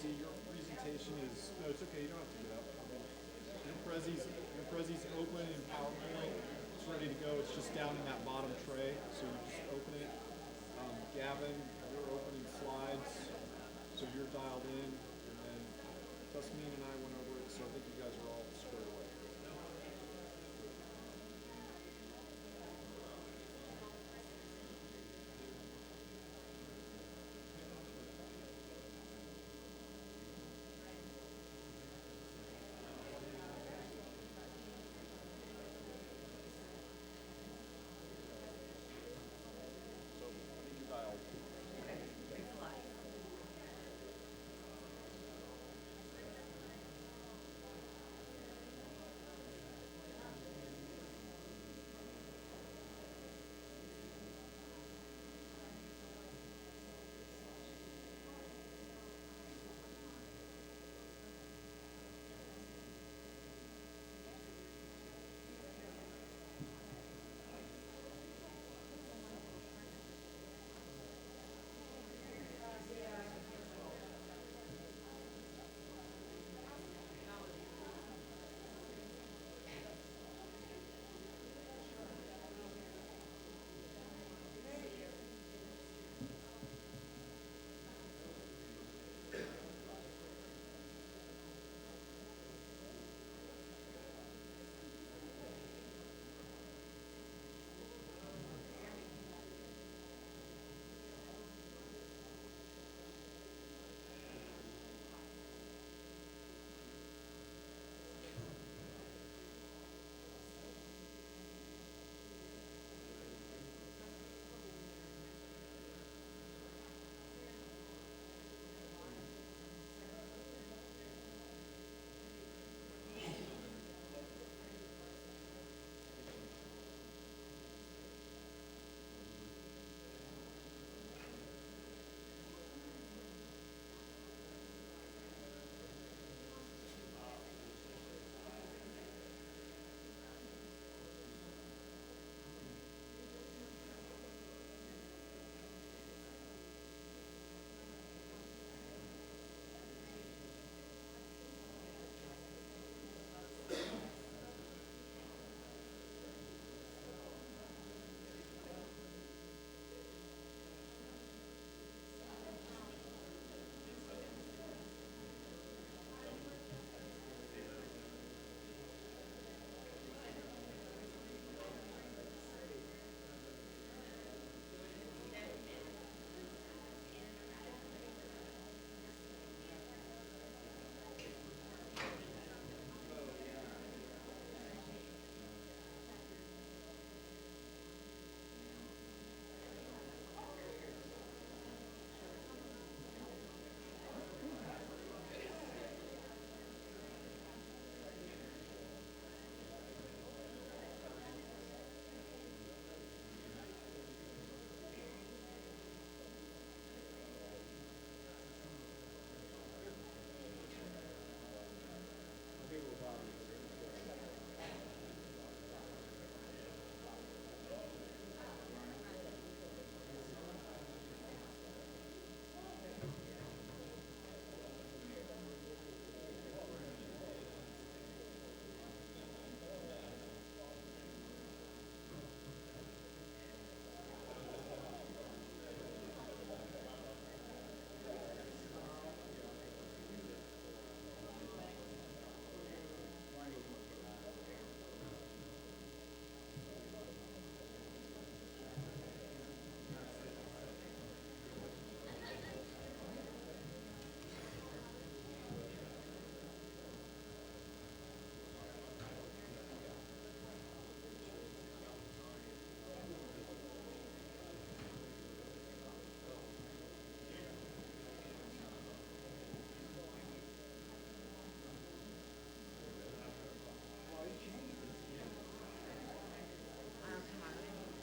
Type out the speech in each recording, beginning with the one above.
See, your presentation is, no, it's okay, you don't have to get up. Your Prezi's open in PowerPoint. It's ready to go. It's just down in that bottom tray, so you just open it. Gavin, you're opening slides, so you're dialed in, and then Tasneem and I went over it, so I think you guys are all squared away. So I think you're dialed.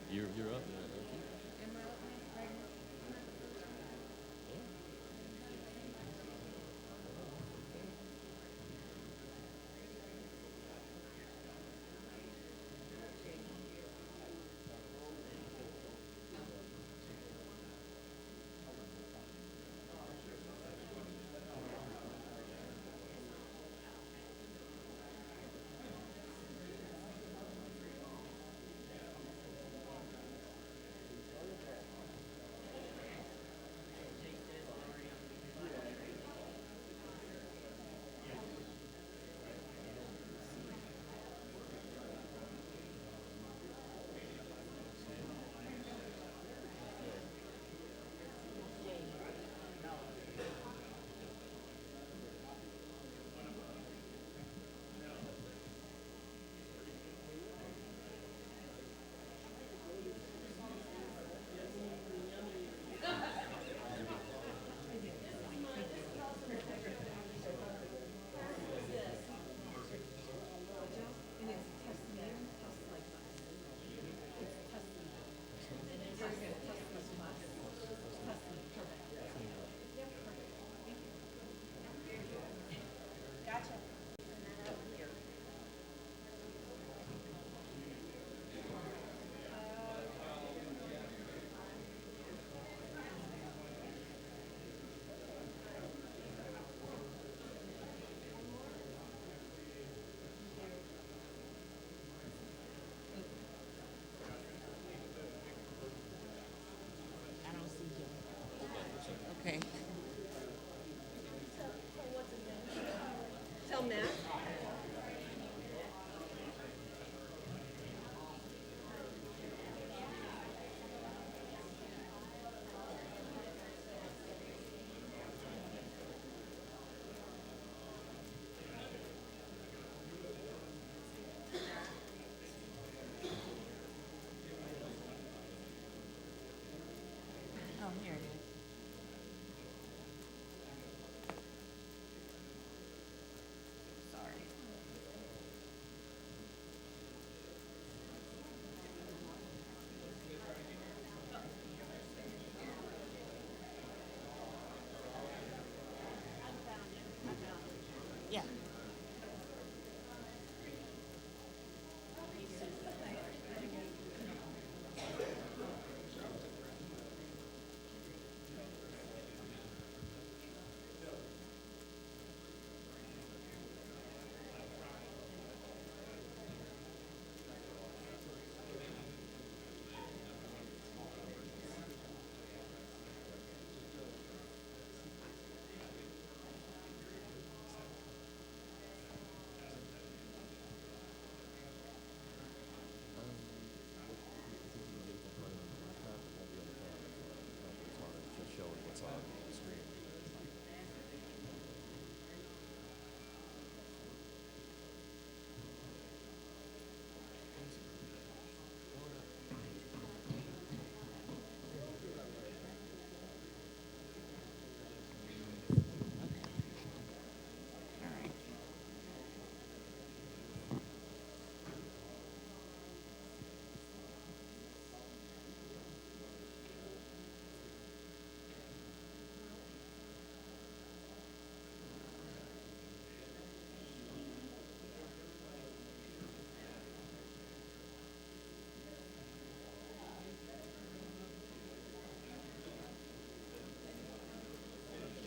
You're up there, aren't you? Oh, here it is. Sorry. Yeah. Just showing what's on the screen. All right.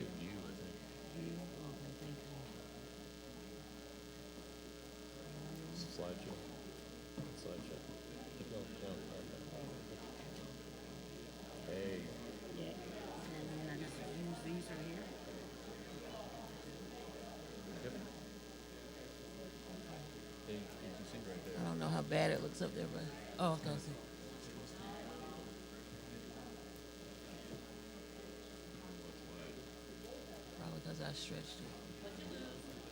To you, I think. Okay, thank you. Slideshow. Slideshow. Keep going. No, no. Hey. Yeah. And then I just use these right here. Yep. Hey, you can see right there. I don't know how bad it looks up there, but oh, okay. I see. Probably because I stretched it.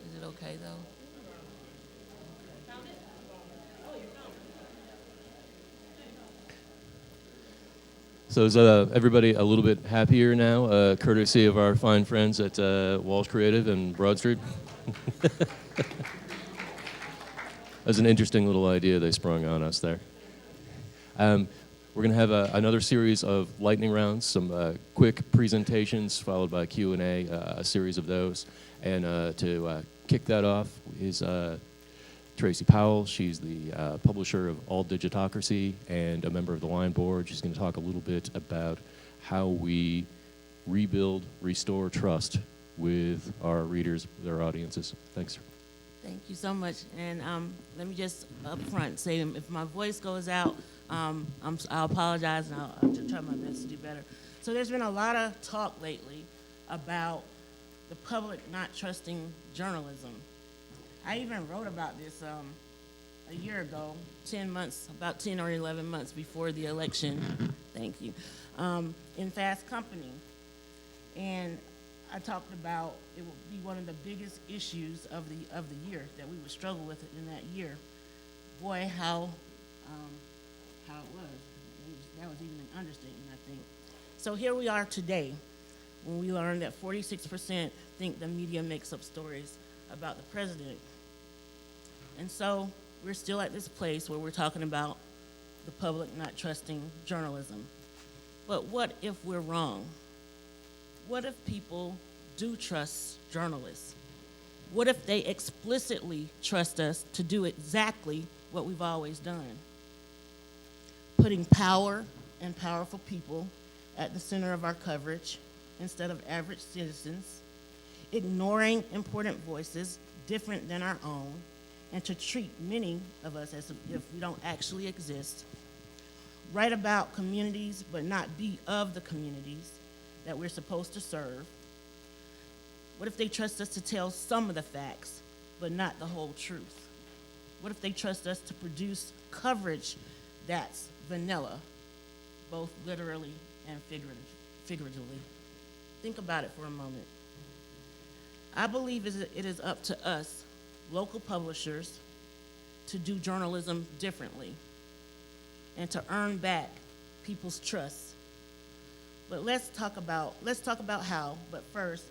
Is it okay though? So is everybody a little bit happier now, courtesy of our fine friends at Walsh Creative and Broad Street? That's an interesting little idea they sprung on us there. We're going to have another series of lightning rounds, some quick presentations followed by Q&A, a series of those. And to kick that off is Tracie Powell. She's the publisher of All Digitocracy and a member of the Line Board. She's going to talk a little bit about how we rebuild, restore trust with our readers, with our audiences. Thanks. Thank you so much. And let me just up front say if my voice goes out, I'll apologize and I'll try my best to do better. So there's been a lot of talk lately about the public not trusting journalism. I even wrote about this a year ago, 10 months, about 10 or 11 months before the election, thank you, in Fast Company. And I talked about it would be one of the biggest issues of the year that we would struggle with in that year. Boy, how it was. That was even an understatement, I think. So here we are today, when we learned that 46% think the media makes up stories about the president. And so we're still at this place where we're talking about the public not trusting journalism. But what if we're wrong? What if people do trust journalists? What if they explicitly trust us to do exactly what we've always done? Putting power and powerful people at the center of our coverage instead of average citizens, ignoring important voices different than our own, and to treat many of us as if we don't actually exist. Write about communities, but not be of the communities that we're supposed to serve. What if they trust us to tell some of the facts, but not the whole truth? What if they trust us to produce coverage that's vanilla, both literally and figuratively? Think about it for a moment. I believe it is up to us, local publishers, to do journalism differently and to earn back people's trust. But let's talk about how, but first,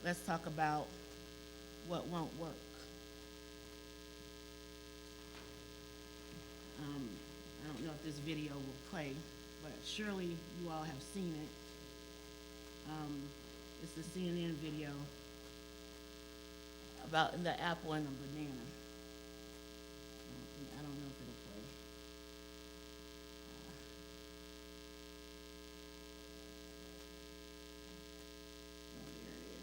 let's talk about what won't work. I don't know if this video will play, but surely you all have seen it. It's the CNN video about the apple and the banana. I don't know if it'll play. Oh, there it is.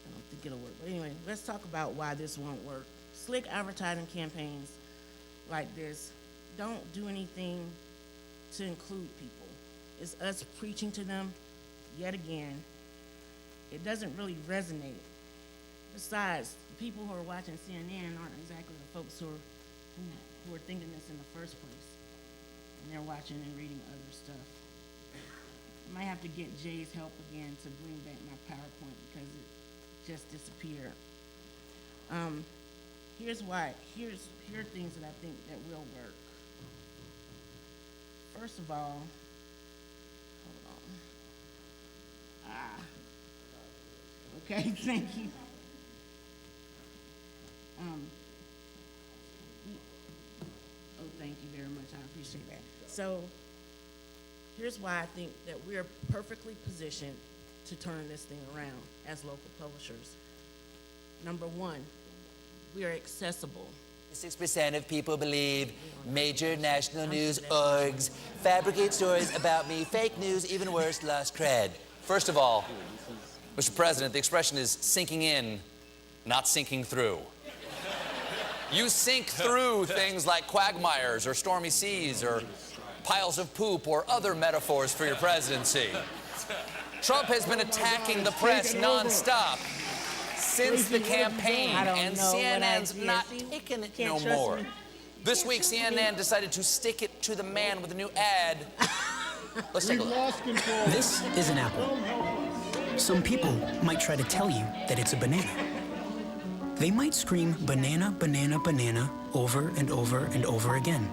I don't think it'll work. But anyway, let's talk about why this won't work. Slick advertising campaigns like this don't do anything to include people. It's us preaching to them yet again. It doesn't really resonate. Besides, people who are watching CNN aren't exactly the folks who are thinking this in the first place. And they're watching and reading other stuff. I might have to get Jay's help again to bring back my PowerPoint because it just disappeared. Here are things that I think that will work. First of all, hold on. Okay, thank you. Thank you very much. I appreciate that. So, here's why I think that we're perfectly positioned to turn this thing around as local publishers. Number one, we are accessible. 6% of people believe major national news orgs fabricate stories about me. Fake news, even worse, lost cred. First of all, Mr. President, the expression is sinking in, not sinking through. You sink through things like quagmires or stormy seas or piles of poop or other metaphors for your presidency. Trump has been attacking the press nonstop since the campaign, and CNN's not taking it no more. This week, CNN decided to stick it to the man with a new ad. Let's take a look. This is an apple. Some people might try to tell you that it's a banana. They might scream banana, banana, banana over and over and over again.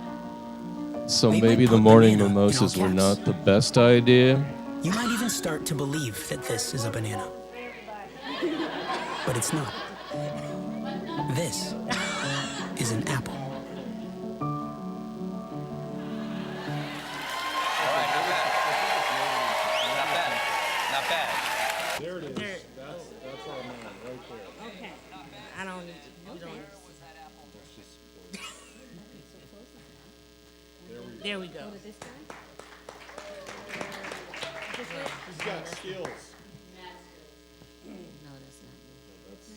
So They maybe might the put morning banana in all mimosas were caps. not the best idea. You might even start to believe that this is a banana. But it's not. This is an apple. All right, not bad. Not bad. Not bad. There it is. That's our man right there. Okay. I don't need to, you don't need to. There we go. He's got skills. No, that's not. It's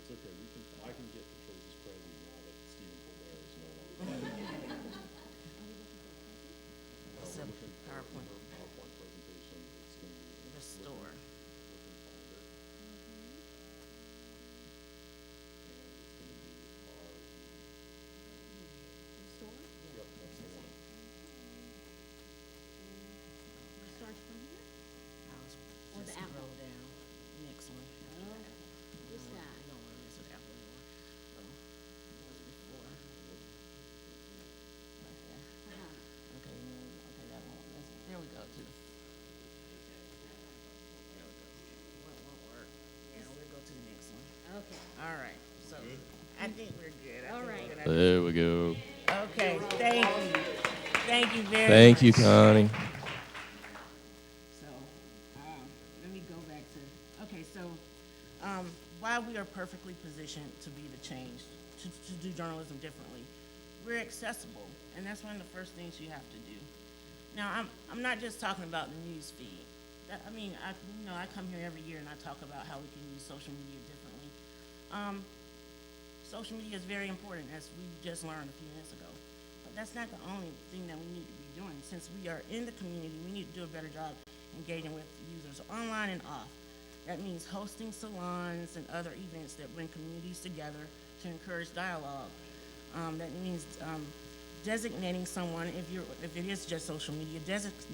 okay. I can get to Tracie's president now that Stephen Colbert is no longer. It's a PowerPoint. PowerPoint presentation. It's going to be Restore. Starts from here? Or the apple? Scroll down. Next one. Oh, this You guy. don't want to mess with Apple anymore. So, that was before. Okay. Okay, that won't. There we go. There we go. Won't work. Yeah, we'll go to the next one. Okay. All right. So, I think we're good. All right. There we go. Okay, thank you. Thank you very much. Thank you, Connie. So, let me go back to, why we are perfectly positioned to be the change, to do journalism differently. We're accessible, and that's one of the first things you have to do. Now, I'm not just talking about the news feed. I come here every year and I talk about how we can use social media differently. Social media is very important, as we just learned a few minutes ago. But that's not the only thing that we need to be doing. Since we are in the community, we need to do a better job engaging with users online and off. That means hosting salons and other events that bring communities together to encourage dialogue. That means designating someone, if it is just social media,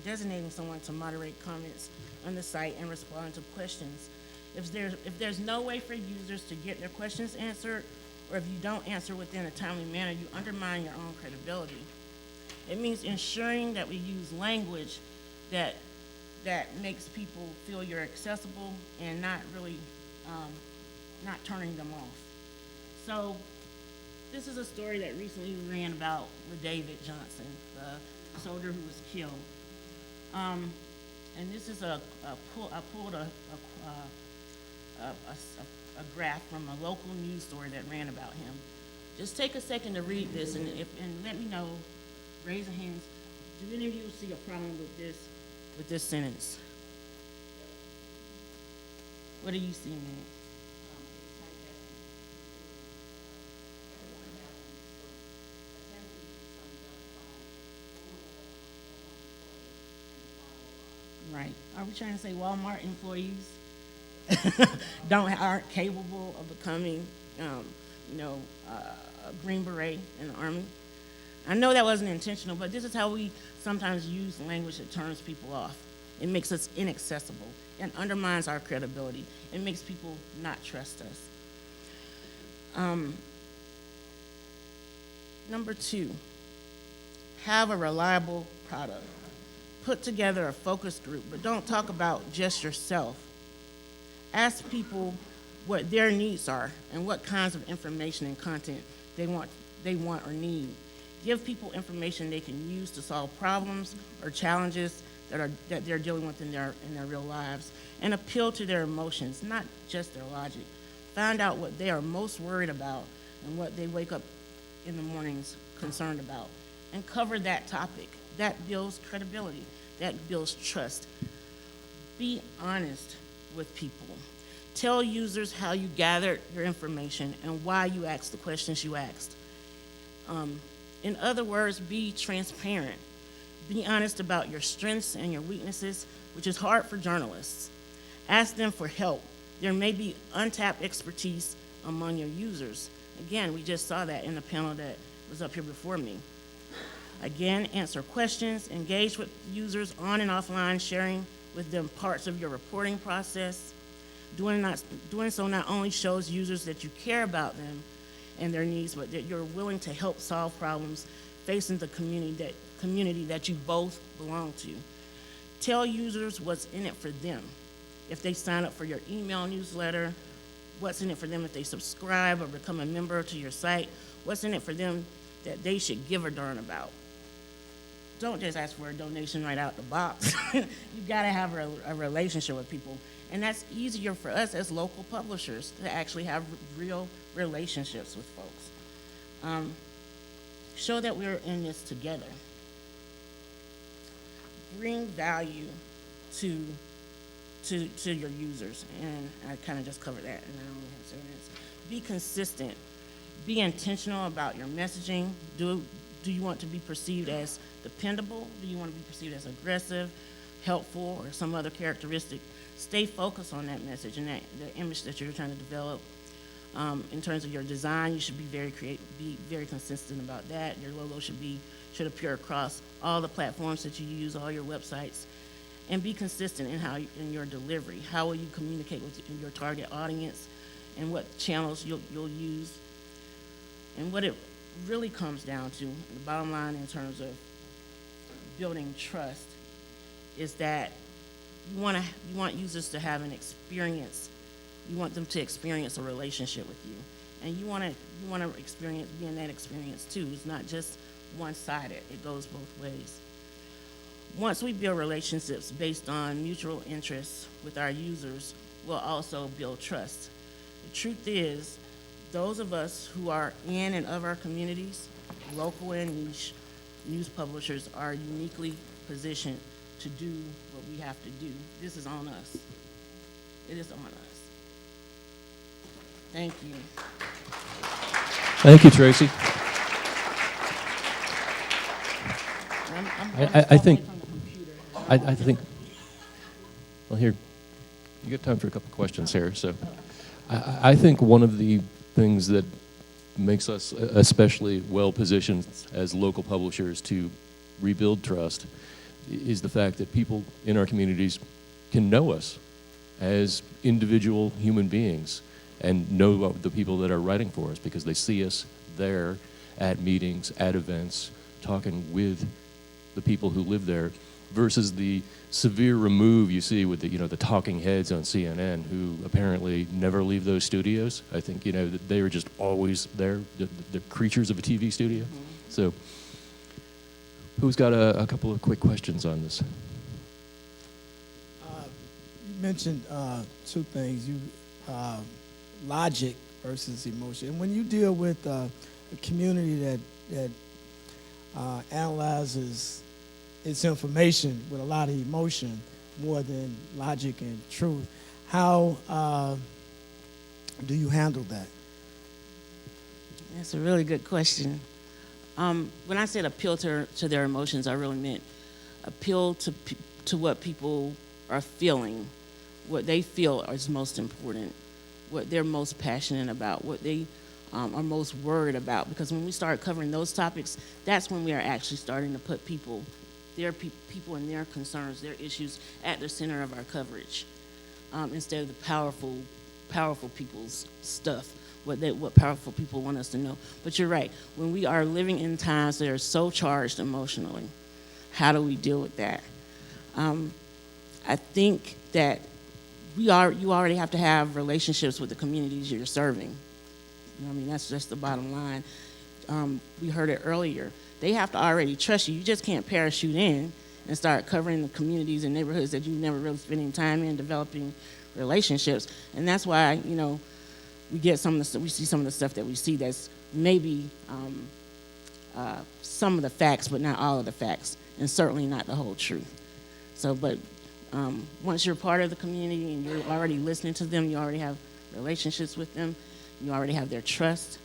designating someone to moderate comments on the site and respond to questions. If there's no way for users to get their questions answered, or if you don't answer within a timely manner, you undermine your own credibility. It means ensuring that we use language that makes people feel you're accessible and not really, not turning them off. So this is a story that recently ran about with David Johnson, the soldier who was killed. And this is I pulled a graph from a local news story that ran about him. Just take a second to read this and let me know, raise your hands. Do any of you see a problem with this sentence? What do you see, man? Right. Are we trying to say Walmart employees aren't capable of becoming, a Green Beret in the Army? I know that wasn't intentional, but this is how we sometimes use language that turns people off. It makes us inaccessible and undermines our credibility. It makes people not trust us. Number 2, have a reliable product. Put together a focus group, but don't talk about just yourself. Ask people what their needs are and what kinds of information and content they want or need. Give people information they can use to solve problems or challenges that they're dealing with in their real lives, and appeal to their emotions, not just their logic. Find out what they are most worried about and what they wake up in the mornings concerned about, and cover that topic. That builds credibility. That builds trust. Be honest with people. Tell users how you gathered your information and why you asked the questions you asked. In other words, be transparent. Be honest about your strengths and your weaknesses, which is hard for journalists. Ask them for help. There may be untapped expertise among your users. Again, we just saw that in the panel that was up here before me. Again, answer questions, engage with users on and offline, sharing with them parts of your reporting process. Doing so not only shows users that you care about them and their needs, but that you're willing to help solve problems facing the community that you both belong to. Tell users what's in it for them. If they sign up for your email newsletter, what's in it for them if they subscribe or become a member to your site, what's in it for them that they should give a darn about. Don't just ask for a donation right out the box. You gotta have a relationship with people. And that's easier for us as local publishers to actually have real relationships with folks. Show that we're in this together. Bring value to your users, and I kind of just covered that, and I only have 7 minutes. Be consistent. Be intentional about your messaging. Do you want to be perceived as dependable? Do you want to be perceived as aggressive, helpful, or some other characteristic? Stay focused on that message and the image that you're trying to develop. In terms of your design, you should be very creative, be very consistent about that. Your logo should appear across all the platforms that you use, all your websites, and be consistent in your delivery. How will you communicate with your target audience, and what channels you'll use, and what it really comes down to, the bottom line in terms of building trust, is that you want users to have an experience. You want them to experience a relationship with you, and you want to experience be in that experience too. It's not just one-sided. It goes both ways. Once we build relationships based on mutual interests with our users, we'll also build trust. The truth is, those of us who are in and of our communities, local and niche news publishers, are uniquely positioned to do what we have to do. This is on us. It is on us. Thank you. Thank you, Tracie. I think, well, here, you get time for a couple questions here. So I think one of the things that makes us especially well positioned as local publishers to rebuild trust is the fact that people in our communities can know us as individual human beings and know what the people that are writing for us because they see us there at meetings, at events, talking with the people who live there, versus the severe remove you see with the, the talking heads on CNN who apparently never leave those studios. I think, that they are just always there, the creatures of a TV studio. So who's got a couple of quick questions on this? You mentioned two things. Logic versus emotion. And when you deal with a community that analyzes its information with a lot of emotion more than logic and truth, how do you handle that? That's a really good question. When I said appeal to their emotions, I really meant appeal to what people are feeling, what they feel is most important, what they're most passionate about, what they are most worried about. Because when we start covering those topics, that's when we are actually starting to put people and their concerns, their issues at the center of our coverage, instead of the powerful people's stuff, what powerful people want us to know. But you're right. When we are living in times that are so charged emotionally, how do we deal with that? I think that you already have to have relationships with the communities you're serving. That's just the bottom line. We heard it earlier. They have to already trust you. You just can't parachute in and start covering the communities and neighborhoods that you've never really spending time in, developing relationships. And that's why, we get we see some of the stuff that we see that's maybe some of the facts, but not all of the facts, and certainly not the whole truth. So, but once you're part of the community and you're already listening to them, you already have relationships with them, you already have their trust,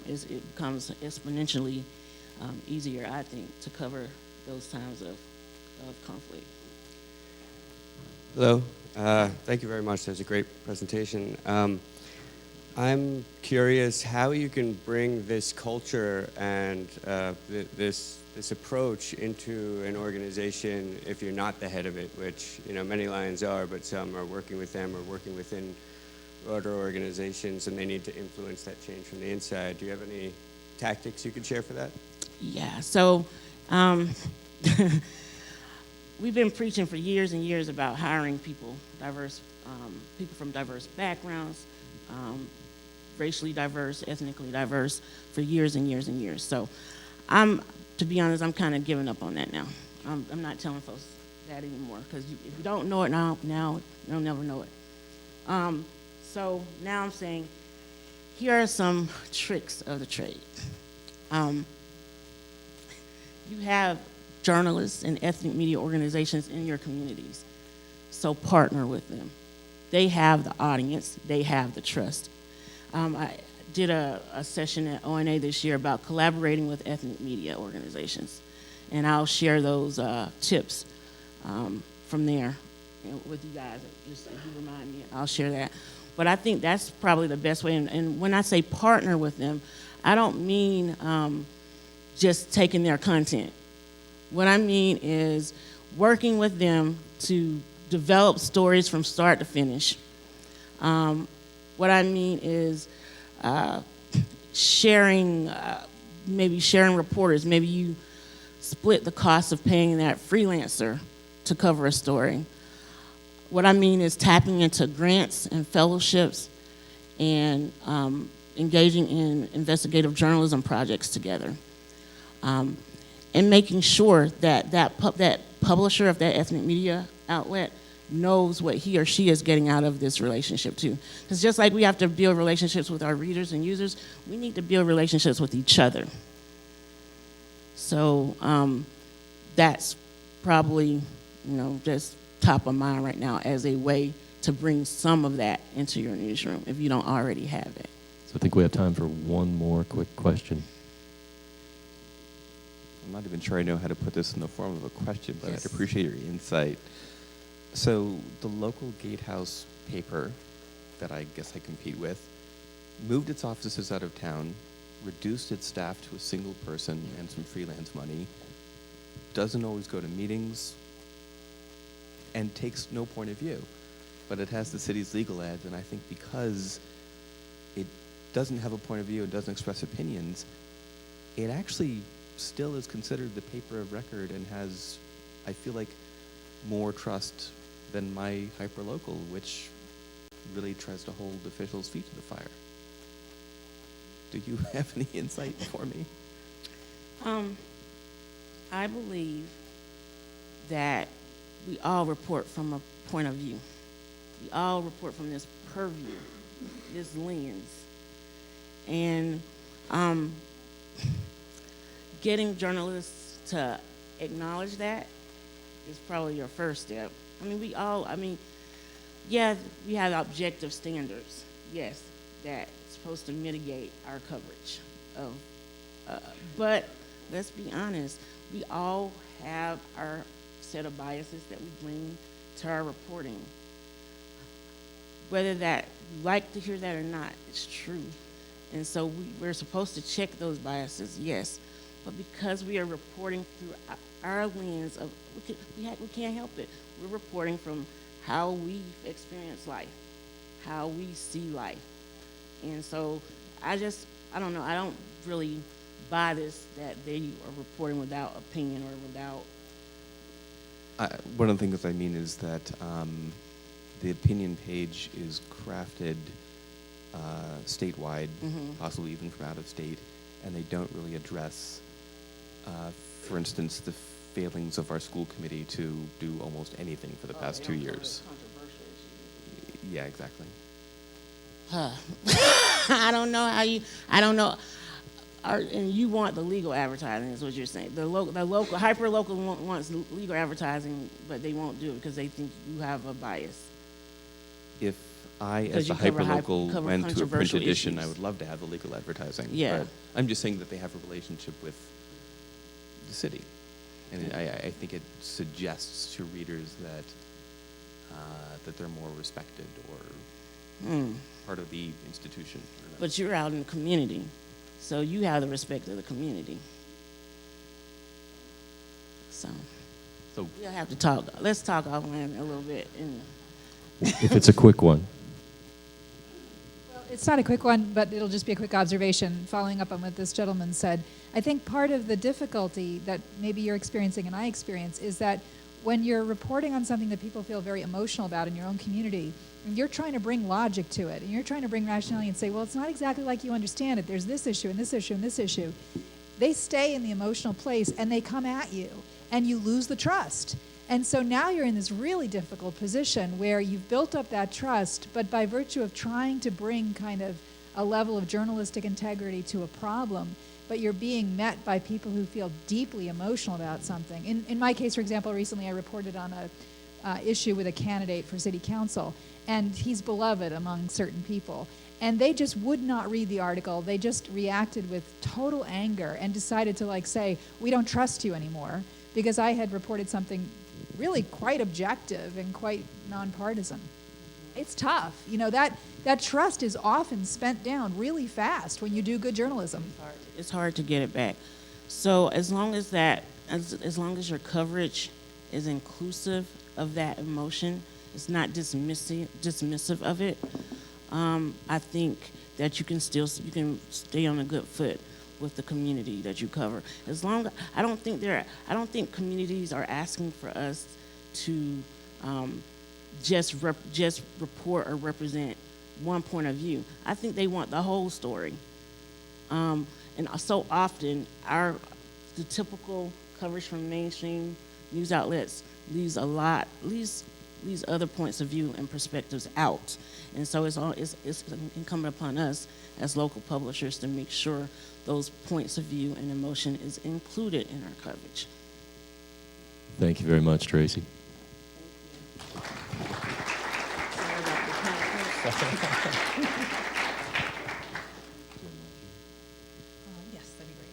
it becomes exponentially easier, I think, to cover those times of conflict. Hello. Thank you very much. That was a great presentation. I'm curious how you can bring this culture and this approach into an organization if you're not the head of it, which many Lions are, but some are working with them or working within broader organizations, and they need to influence that change from the inside. Do you have any tactics you could share for that? Yeah. So we've been preaching for years and years about hiring people, people from diverse backgrounds, racially diverse, ethnically diverse, for years and years and years. So to be honest, I'm kind of giving up on that now. I'm not telling folks that anymore, because if you don't know it now you'll never know it. So now I'm saying, here are some tricks of the trade. You have journalists and ethnic media organizations in your communities, so partner with them. They have the audience, they have the trust. I did a session at ONA this year about collaborating with ethnic media organizations, and I'll share those tips from there with you guys. Just if you remind me, I'll share that. But I think that's probably the best way. And when I say partner with them, I don't mean just taking their content. What I mean is working with them to develop stories from start to finish. What I mean is sharing reporters. Maybe you split the cost of paying that freelancer to cover a story. What I mean is tapping into grants and fellowships and engaging in investigative journalism projects together. And making sure that that publisher of that ethnic media outlet knows what he or she is getting out of this relationship too. Because just like we have to build relationships with our readers and users, we need to build relationships with each other. So that's probably, just top of mind right now as a way to bring some of that into your newsroom if you don't already have it. So I think we have time for one more quick question. I'm not even sure I know how to put this in the form of a question, but Yes. I'd appreciate your insight. So the local gatehouse paper that I guess I compete with moved its offices out of town, reduced its staff to a single person and some freelance money, doesn't always go to meetings, and takes no point of view. but it has the city's legal ads, and I think because it doesn't have a point of view and doesn't express opinions, it actually still is considered the paper of record and has, I feel like, more trust than my hyperlocal, which really tries to hold officials' feet to the fire. Do you have any insight for me? I believe that we all report from a point of view. We all report from this purview, this lens. And getting journalists to acknowledge that is probably your first step. I mean, yeah, we have objective standards, yes, that's supposed to mitigate our coverage of, but let's be honest, we all have our set of biases that we bring to our reporting. Whether that you like to hear that or not, it's true. And so we're supposed to check those biases, yes. But because we are reporting through our lens of, we can't help it. We're reporting from how we've experienced life, how we see life. And so I don't know, I don't really buy this that they are reporting without opinion or without. One of the things I mean is that the opinion page is crafted statewide, possibly even from out of state, and they don't really address, for instance, the failings of our school committee to do almost anything for the past 2 years. Yeah, exactly. I don't know how you, I don't know. And you want the legal advertising is what you're saying. The local, hyper-local wants legal advertising, but they won't do it because they think you have a bias. If I, as the hyperlocal, went to a print edition, I would love to have the legal advertising. Yeah. But I'm just saying that they have a relationship with the city. And I think it suggests to readers that that they're more respected or part of the institution. But you're out in the community, so you have the respect of the community. So we'll have to talk. Let's talk offline a little bit. If it's a quick one. Well, it's not a quick one, but it'll just be a quick observation following up on what this gentleman said. I think part of the difficulty that maybe you're experiencing and I experience is that when you're reporting on something that people feel very emotional about in your own community, and you're trying to bring logic to it, and you're trying to bring rationality and say, well, it's not exactly like you understand it. There's this issue and this issue and this issue. They stay in the emotional place and they come at you, and you lose the trust. And so now you're in this really difficult position where you've built up that trust, but by virtue of trying to bring kind of a level of journalistic integrity to a problem, but you're being met by people who feel deeply emotional about something. In my case, for example, recently I reported on a issue with a candidate for city council, and he's beloved among certain people. And they just would not read the article. They just reacted with total anger and decided to say, we don't trust you anymore, because I had reported something really quite objective and quite nonpartisan. It's tough. That trust is often spent down really fast when you do good journalism. It's hard to get it back. So as long as your coverage is inclusive of that emotion, it's not dismissive of it, I think that you can stay on a good foot with the community that you cover. I don't think communities are asking for us to just report or represent one point of view. I think they want the whole story. And so often, the typical coverage from mainstream news outlets leaves other points of view and perspectives out. And so it's incumbent upon us as local publishers to make sure those points of view and emotion is included in our coverage. Thank you very much, Tracie. Yes, that'd be great.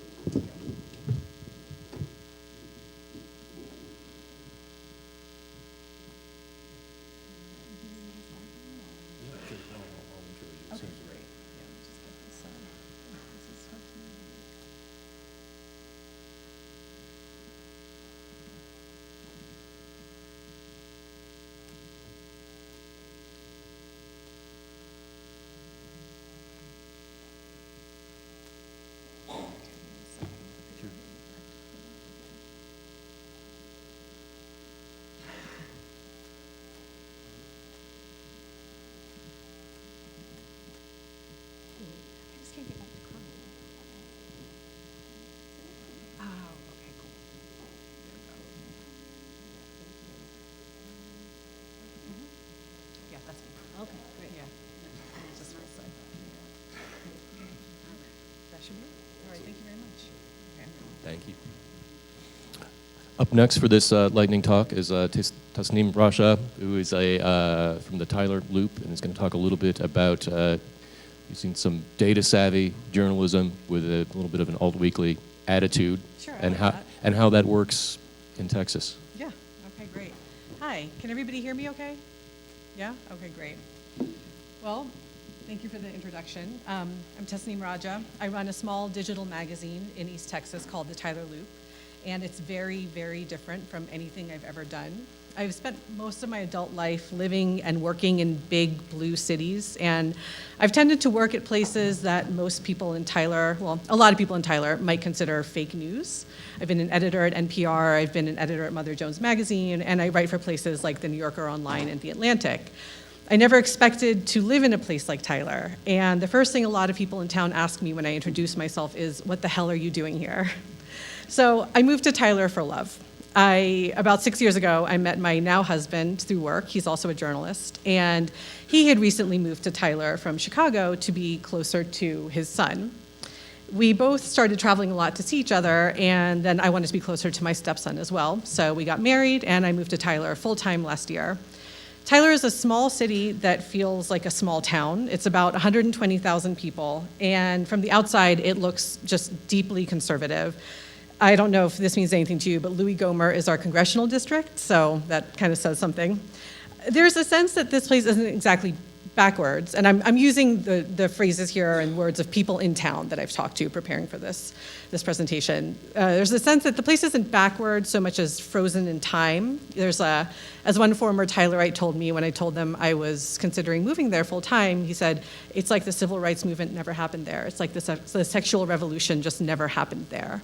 Okay, great. Yeah. Just for a sec. That should be it. All right, thank you very much. Okay. Thank you. Up next for this lightning talk is Tasneem Raja, who is from the Tyler Loop, and is going to talk a little bit about using some data-savvy journalism with a little bit of an alt-weekly attitude, Sure, and I like that. how that works in Texas. Yeah, okay, great. Hi, can everybody hear me okay? Yeah? Okay, great. Well, thank you for the introduction. I'm Tasneem Raja. I run a small digital magazine in East Texas called the Tyler Loop, and it's very, very different from anything I've ever done. I've spent most of my adult life living and working in big blue cities, and I've tended to work at places that most people in Tyler, well, a lot of people in Tyler might consider fake news. I've been an editor at NPR, I've been an editor at Mother Jones Magazine, and I write for places like The New Yorker Online and The Atlantic. I never expected to live in a place like Tyler, and the first thing a lot of people in town ask me when I introduce myself is, what the hell are you doing here? So I moved to Tyler for love. About 6 years ago, I met my now husband through work. He's also a journalist, and he had recently moved to Tyler from Chicago to be closer to his son. We both started traveling a lot to see each other, and then I wanted to be closer to my stepson as well. So we got married, and I moved to Tyler full-time last year. Tyler is a small city that feels like a small town. It's about 120,000 people, and from the outside, it looks just deeply conservative. I don't know if this means anything to you, but Louis Gohmert is our congressional district, so that kind of says something. There's a sense that this place isn't exactly backwards, and I'm using the phrases here and words of people in town that I've talked to preparing for this presentation. There's a sense that the place isn't backwards so much as frozen in time. As one former Tylerite told me when I told them I was considering moving there full time, he said, it's like the civil rights movement never happened there. It's like the sexual revolution just never happened there.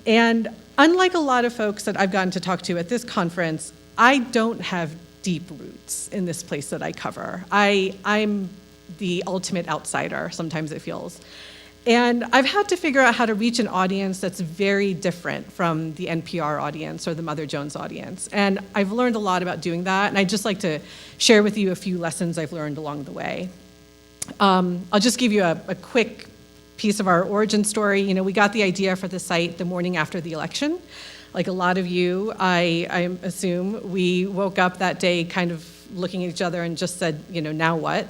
And unlike a lot of folks that I've gotten to talk to at this conference, I don't have deep roots in this place that I cover. I'm the ultimate outsider, sometimes it feels. And I've had to figure out how to reach an audience that's very different from the NPR audience or the Mother Jones audience. And I've learned a lot about doing that, and I'd just like to share with you a few lessons I've learned along the way. I'll just give you a quick piece of our origin story. You know, we got the idea for the site the morning after the election. Like a lot of you, I assume, we woke up that day kind of looking at each other and just said, you know, now what?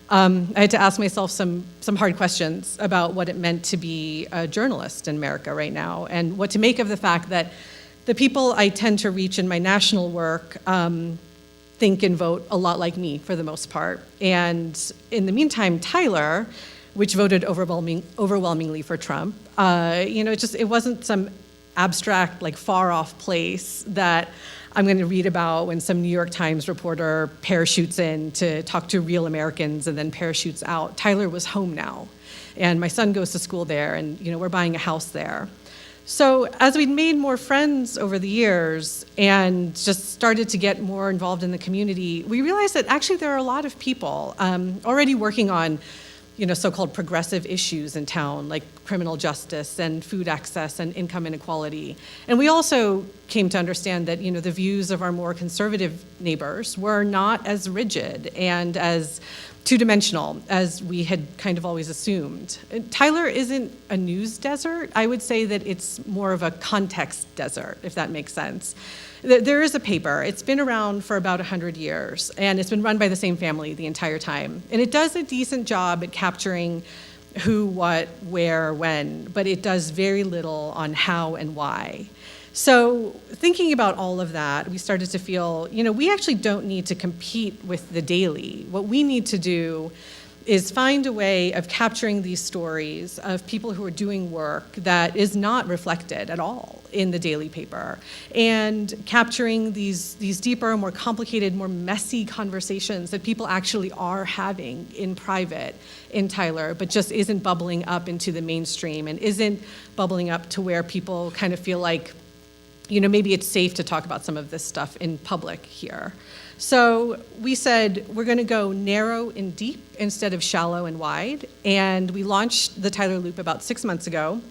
I had to ask myself some hard questions about what it meant to be a journalist in America right now, and what to make of the fact that the people I tend to reach in my national work think and vote a lot like me for the most part. And in the meantime, Tyler, which voted overwhelmingly for Trump, you know, it wasn't some abstract, like far-off place that I'm going to read about when some New York Times reporter parachutes in to talk to real Americans and then parachutes out. Tyler was home now, and my son goes to school there, and you know, we're buying a house there. So as we'd made more friends over the years and just started to get more involved in the community, we realized that actually there are a lot of people already working on, you know, so-called progressive issues in town, like criminal justice and food access and income inequality. And we also came to understand that, you know, the views of our more conservative neighbors were not as rigid and as two-dimensional as we had kind of always assumed. Tyler isn't a news desert. I would say that it's more of a context desert, if that makes sense. There is a paper. It's been around for about 100 years, and it's been run by the same family the entire time. And it does a decent job at capturing who, what, where, when, but it does very little on how and why. So thinking about all of that, we started to feel, you know, we actually don't need to compete with the daily. What we need to do is find a way of capturing these stories of people who are doing work that is not reflected at all in the daily paper, and capturing these deeper, more complicated, more messy conversations that people actually are having in private in Tyler, but just isn't bubbling up into the mainstream and isn't bubbling up to where people kind of feel like, you know, maybe it's safe to talk about some of this stuff in public here. So we said we're going to go narrow and deep instead of shallow and wide, and we launched the Tyler Loop about 6 months ago.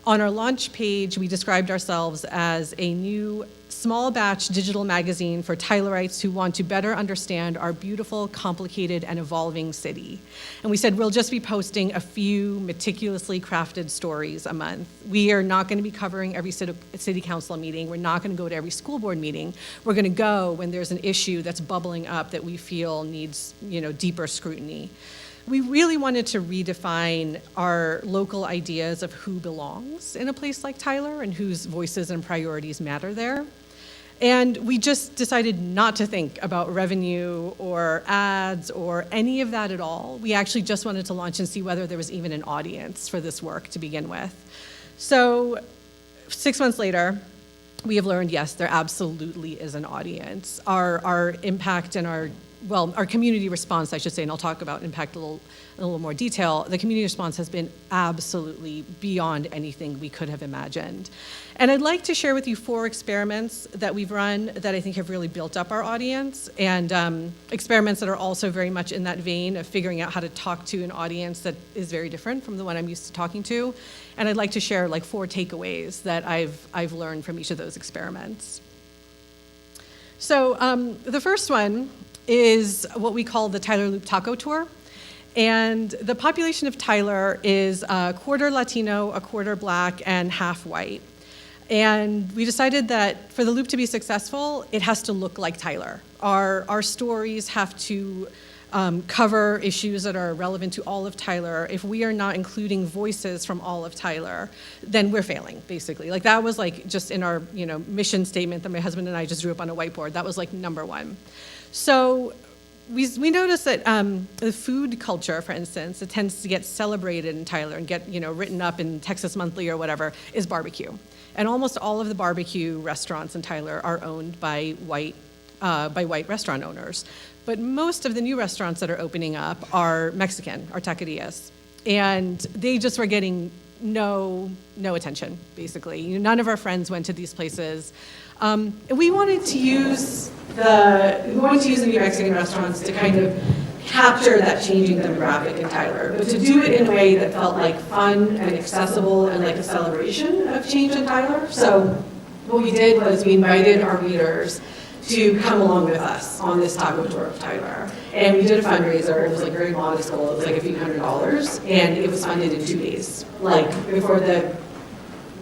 On our launch page, we described ourselves as a new small batch digital magazine for Tylerites who want to better understand our beautiful, complicated, and evolving city. And we said we'll just be posting a few meticulously crafted stories a month. We are not going to be covering every city council meeting. We're not going to go to every school board meeting. We're going to go when there's an issue that's bubbling up that we feel needs, deeper scrutiny. We really wanted to redefine our local ideas of who belongs in a place like Tyler and whose voices and priorities matter there. And we just decided not to think about revenue or ads or any of that at all. We actually just wanted to launch and see whether there was even an audience for this work to begin with. So 6 months later, we have learned, yes, there absolutely is an audience. Our impact and our community response, I should say, and I'll talk about impact in a little more detail, the community response has been absolutely beyond anything we could have imagined. And I'd like to share with you 4 experiments that we've run that I think have really built up our audience, and experiments that are also very much in that vein of figuring out how to talk to an audience that is very different from the one I'm used to talking to. And I'd like to share like 4 takeaways that I've learned from each of those experiments. So the first one is what we call the Tyler Loop Taco Tour. And the population of Tyler is a quarter Latino, a quarter Black, and half white. And we decided that for the loop to be successful, it has to look like Tyler. Our stories have to cover issues that are relevant to all of Tyler. If we are not including voices from all of Tyler, then we're failing, basically. Like that was like just in our mission statement that my husband and I just drew up on a whiteboard. That was like number 1. So we noticed that the food culture, for instance, that tends to get celebrated in Tyler and get written up in Texas Monthly or whatever, is barbecue. And almost all of the barbecue restaurants in Tyler are owned by white restaurant owners. But most of the new restaurants that are opening up are Mexican, are taquerias. And they just were getting no attention, basically. None of our friends went to these places. And we wanted to use the new Mexican restaurants to kind of capture that changing demographic in Tyler, but to do it in a way that felt like fun and accessible and like a celebration of change in Tyler. So what we did was we invited our readers to come along with us on this taco tour of Tyler. And we did a fundraiser. It was like very modest goal. It was like a few $100s, and it was funded in 2 days. Like before the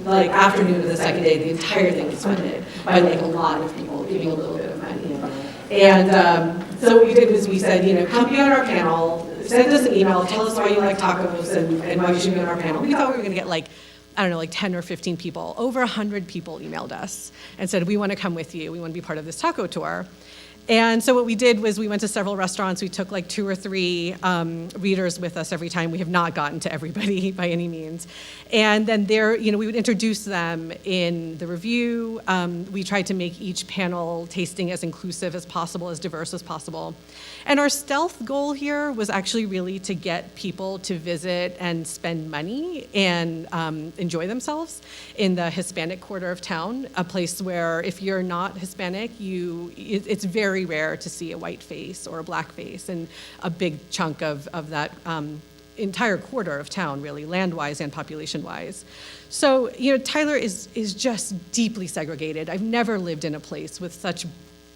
afternoon of the second day, the entire thing was funded by like a lot of people giving a little bit of money. And so what we did was we said, come be on our panel, send us an email, tell us why you like tacos and why you should be on our panel. We thought we were going to get like 10 or 15 people. Over 100 people emailed us and said, we want to come with you. We want to be part of this taco tour. And so what we did was we went to several restaurants. We took like 2 or 3 readers with us every time. We have not gotten to everybody by any means. And then we would introduce them in the review. We tried to make each panel tasting as inclusive as possible, as diverse as possible. And our stealth goal here was actually really to get people to visit and spend money and enjoy themselves in the Hispanic quarter of town, a place where if you're not Hispanic, it's very rare to see a white face or a black face, and a big chunk of that entire quarter of town, really, land-wise and population-wise. So, Tyler is just deeply segregated. I've never lived in a place with such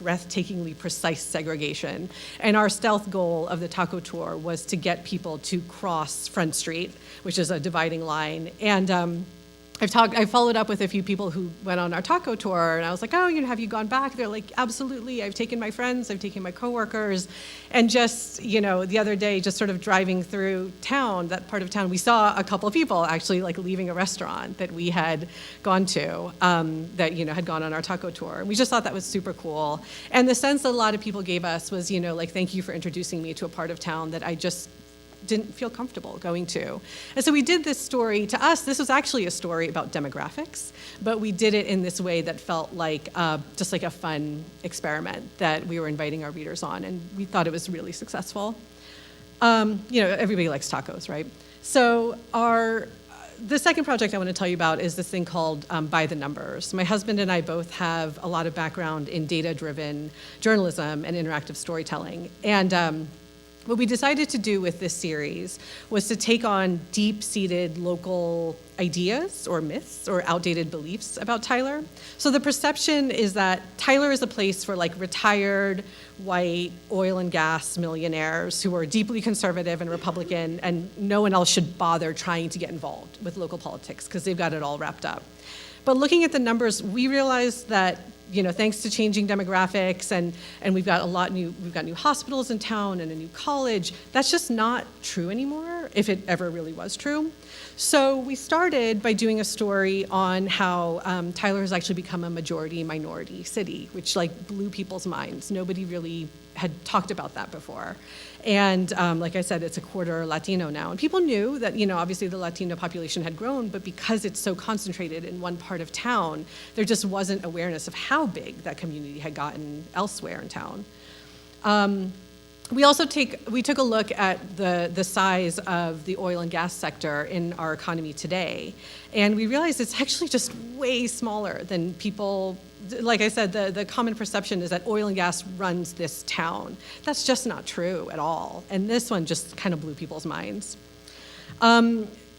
breathtakingly precise segregation. And our stealth goal of the taco tour was to get people to cross Front Street, which is a dividing line. And I followed up with a few people who went on our taco tour, and I was like, oh, have you gone back? They're like, absolutely. I've taken my friends, I've taken my coworkers, and just, the other day, just sort of driving through town, that part of town, we saw a couple of people actually like leaving a restaurant that we had gone to, that had gone on our taco tour. And we just thought that was super cool. And the sense that a lot of people gave us was, thank you for introducing me to a part of town that I just didn't feel comfortable going to. And so we did this story. To us, this was actually a story about demographics, but we did it in this way that felt like just like a fun experiment that we were inviting our readers on, and we thought it was really successful. Everybody likes tacos, right? So the second project I want to tell you about is this thing called By the Numbers. My husband and I both have a lot of background in data-driven journalism and interactive storytelling. And What we decided to do with this series was to take on deep-seated local ideas or myths or outdated beliefs about Tyler. So the perception is that Tyler is a place for like retired white oil and gas millionaires who are deeply conservative and Republican, and no one else should bother trying to get involved with local politics because they've got it all wrapped up. But looking at the numbers, we realized that, you know, thanks to changing demographics and we've got new hospitals in town and a new college, that's just not true anymore, if it ever really was true. So we started by doing a story on how Tyler has actually become a majority minority city, which like blew people's minds. Nobody really had talked about that before. And like I said, it's a quarter Latino now. And people knew that, you know, obviously the Latino population had grown, but because it's so concentrated in one part of town, there just wasn't awareness of how big that community had gotten elsewhere in town. We also took a look at the size of the oil and gas sector in our economy today, and we realized it's actually just way smaller than people. Like I said, the common perception is that oil and gas runs this town. That's just not true at all, and this one just kind of blew people's minds.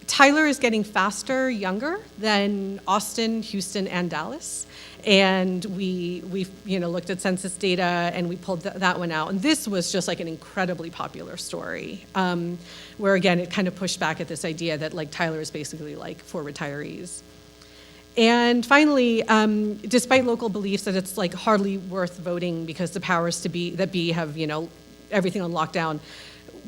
Tyler is getting faster, younger than Austin, Houston, and Dallas. And we looked at census data and we pulled that one out. And this was just like an incredibly popular story, where again, it kind of pushed back at this idea that like Tyler is basically like for retirees. And finally, despite local beliefs that it's like hardly worth voting because the powers that be have, you know, everything on lockdown,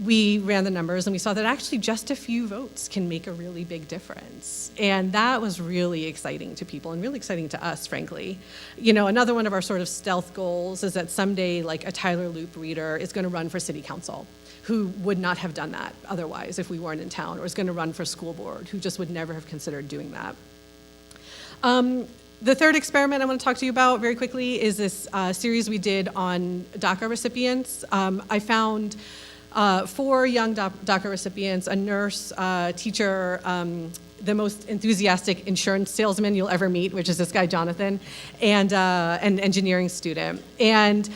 we ran the numbers and we saw that actually just a few votes can make a really big difference. And that was really exciting to people and really exciting to us, frankly. You know, another one of our sort of stealth goals is that someday like a Tyler Loop reader is going to run for city council, who would not have done that otherwise if we weren't in town, or is going to run for school board, who just would never have considered doing that. The third experiment I want to talk to you about very quickly is this series we did on DACA recipients. I found 4 young DACA recipients, a nurse, teacher, the most enthusiastic insurance salesman you'll ever meet, which is this guy, Jonathan, and an engineering student. And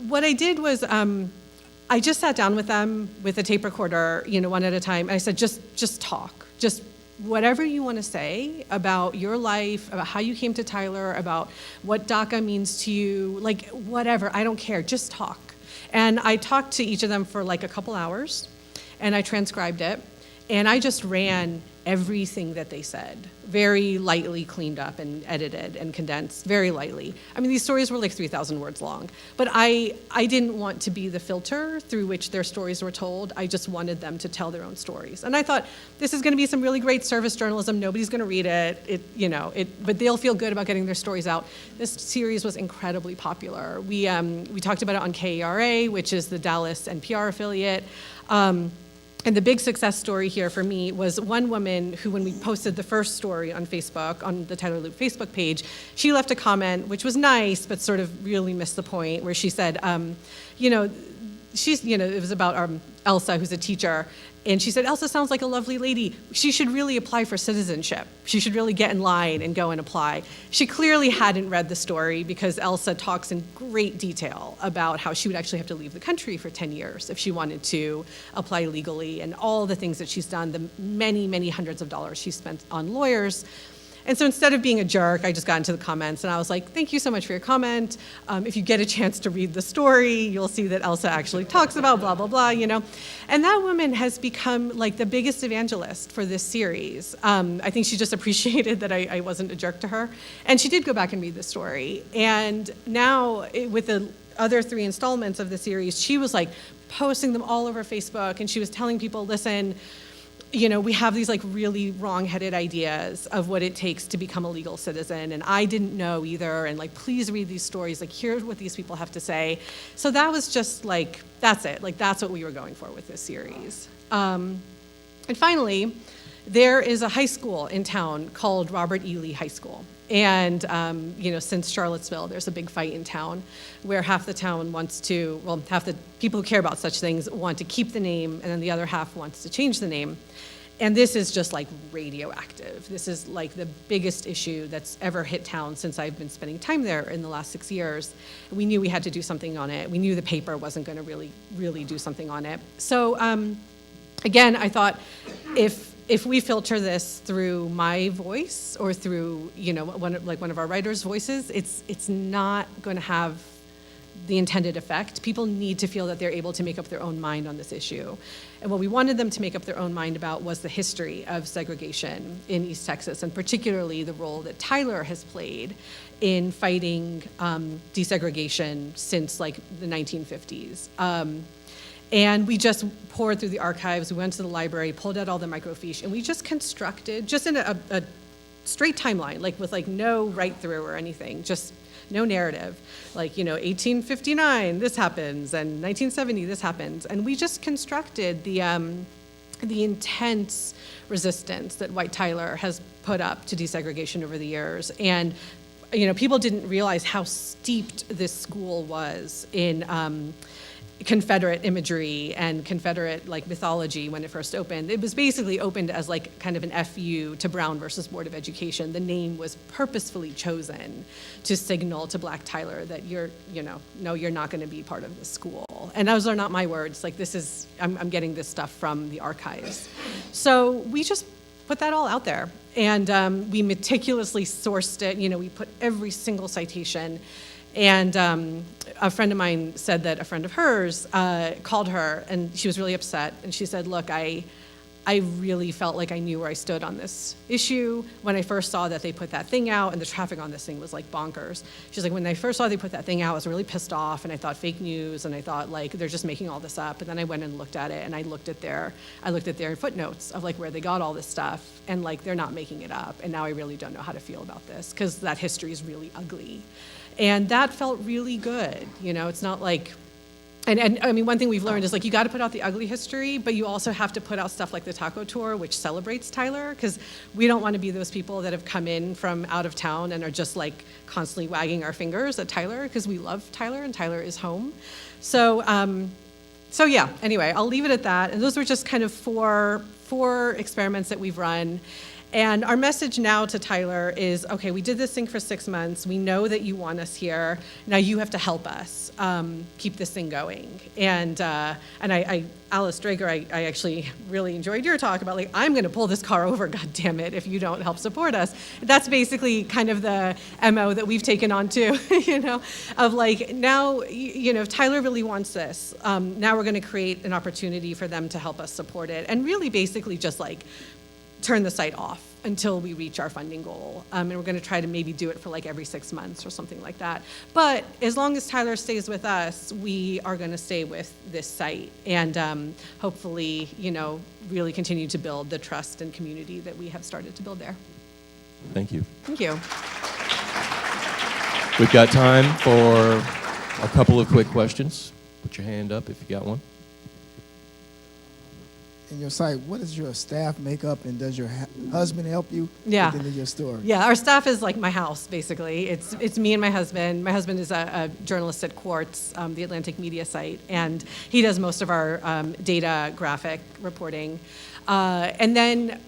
what I did was I just sat down with them with a tape recorder, you know, one at a time. And I said, just talk. Just whatever you want to say about your life, about how you came to Tyler, about what DACA means to you, like whatever, I don't care, just talk. And I talked to each of them for like a couple hours, and I transcribed it, and I just ran everything that they said, very lightly cleaned up and edited and condensed, very lightly. I mean, these stories were like 3,000 words long, but I didn't want to be the filter through which their stories were told. I just wanted them to tell their own stories. And I thought, this is gonna be some really great service journalism. Nobody's gonna read it, but they'll feel good about getting their stories out. This series was incredibly popular. We talked about it on KERA, which is the Dallas NPR affiliate. And the big success story here for me was one woman who, when we posted the first story on Facebook, on the Tyler Loop Facebook page, she left a comment, which was nice, but sort of really missed the point, where she said, it was about Elsa, who's a teacher, and she said, Elsa sounds like a lovely lady. She should really apply for citizenship. She should really get in line and go and apply. She clearly hadn't read the story, because Elsa talks in great detail about how she would actually have to leave the country for 10 years if she wanted to apply legally, and all the things that she's done, the many, many hundreds of dollars she spent on lawyers. And so instead of being a jerk, I just got into the comments and I was like, thank you so much for your comment. If you get a chance to read the story, you'll see that Elsa actually talks about blah, blah, blah, you know. And that woman has become like the biggest evangelist for this series. I think she just appreciated that I wasn't a jerk to her. And she did go back and read the story. And now with the other 3 installments of the series, she was like posting them all over Facebook, and she was telling people, listen, you know, we have these like really wrong-headed ideas of what it takes to become a legal citizen, and I didn't know either, and like, please read these stories, like, here's what these people have to say. So that was just like, that's it, like, that's what we were going for with this series. And finally, there is a high school in town called Robert E. Lee High School. And, since Charlottesville, there's a big fight in town where half the town wants to, half the people who care about such things want to keep the name, and then the other half wants to change the name. And this is just like radioactive. This is like the biggest issue that's ever hit town since I've been spending time there in the last 6 years. We knew we had to do something on it. We knew the paper wasn't going to really do something on it. So again, I thought if we filter this through my voice or through one of our writers' voices, it's not going to have the intended effect. People need to feel that they're able to make up their own mind on this issue. And what we wanted them to make up their own mind about was the history of segregation in East Texas, and particularly the role that Tyler has played in fighting desegregation since like the 1950s. And we just poured through the archives, we went to the library, pulled out all the microfiche, and we just constructed, just in a straight timeline, like with like no write-through or anything, just no narrative. Like, 1859, this happens, and 1970, this happens. And we just constructed the intense resistance that White Tyler has put up to desegregation over the years. And, people didn't realize how steeped this school was in Confederate imagery and Confederate mythology when it first opened. It was basically opened as kind of an FU to Brown versus Board of Education. The name was purposefully chosen to signal to Black Tyler that no, you're not going to be part of this school. And those are not my words. I'm getting this stuff from the archives. So we just put that all out there, and we meticulously sourced it. We put every single citation. And a friend of mine said that a friend of hers called her, and she was really upset. And she said, look, I really felt like I knew where I stood on this issue when I first saw that they put that thing out, and the traffic on this thing was like bonkers. She's like, when I first saw they put that thing out, I was really pissed off, and I thought fake news, and I thought they're just making all this up. And then I went and looked at it, and I looked at their footnotes of where they got all this stuff, and they're not making it up. And now I really don't know how to feel about this, because that history is really ugly. And that felt really good. It's not and I mean, one thing we've learned is you got to put out the ugly history, but you also have to put out stuff like the Taco Tour, which celebrates Tyler, because we don't want to be those people that have come in from out of town and are just constantly wagging our fingers at Tyler, because we love Tyler and Tyler is home. So yeah, anyway, I'll leave it at that. And those were just kind of four experiments that we've run. And our message now to Tyler is, okay, we did this thing for 6 months. We know that you want us here. Now you have to help us keep this thing going. And Alice Drager, I actually really enjoyed your talk about I'm going to pull this car over, God damn it, if you don't help support us. That's basically kind of the MO that we've taken on too, of now, if Tyler really wants this, now we're going to create an opportunity for them to help us support it, and really basically just turn the site off until we reach our funding goal. And we're going to try to maybe do it for every 6 months or something like that. But as long as Tyler stays with us, we are going to stay with this site, and hopefully, really continue to build the trust and community that we have started to build there. Thank you. Thank you. We've got time for a couple of quick questions. Put your hand up if you got one. In your site, what is your staff makeup, and does your husband help you Yeah. with any of your story? Yeah, our staff is my house, basically. It's me and my husband. My husband is a journalist at Quartz, the Atlantic media site, and he does most of our data graphic reporting. And then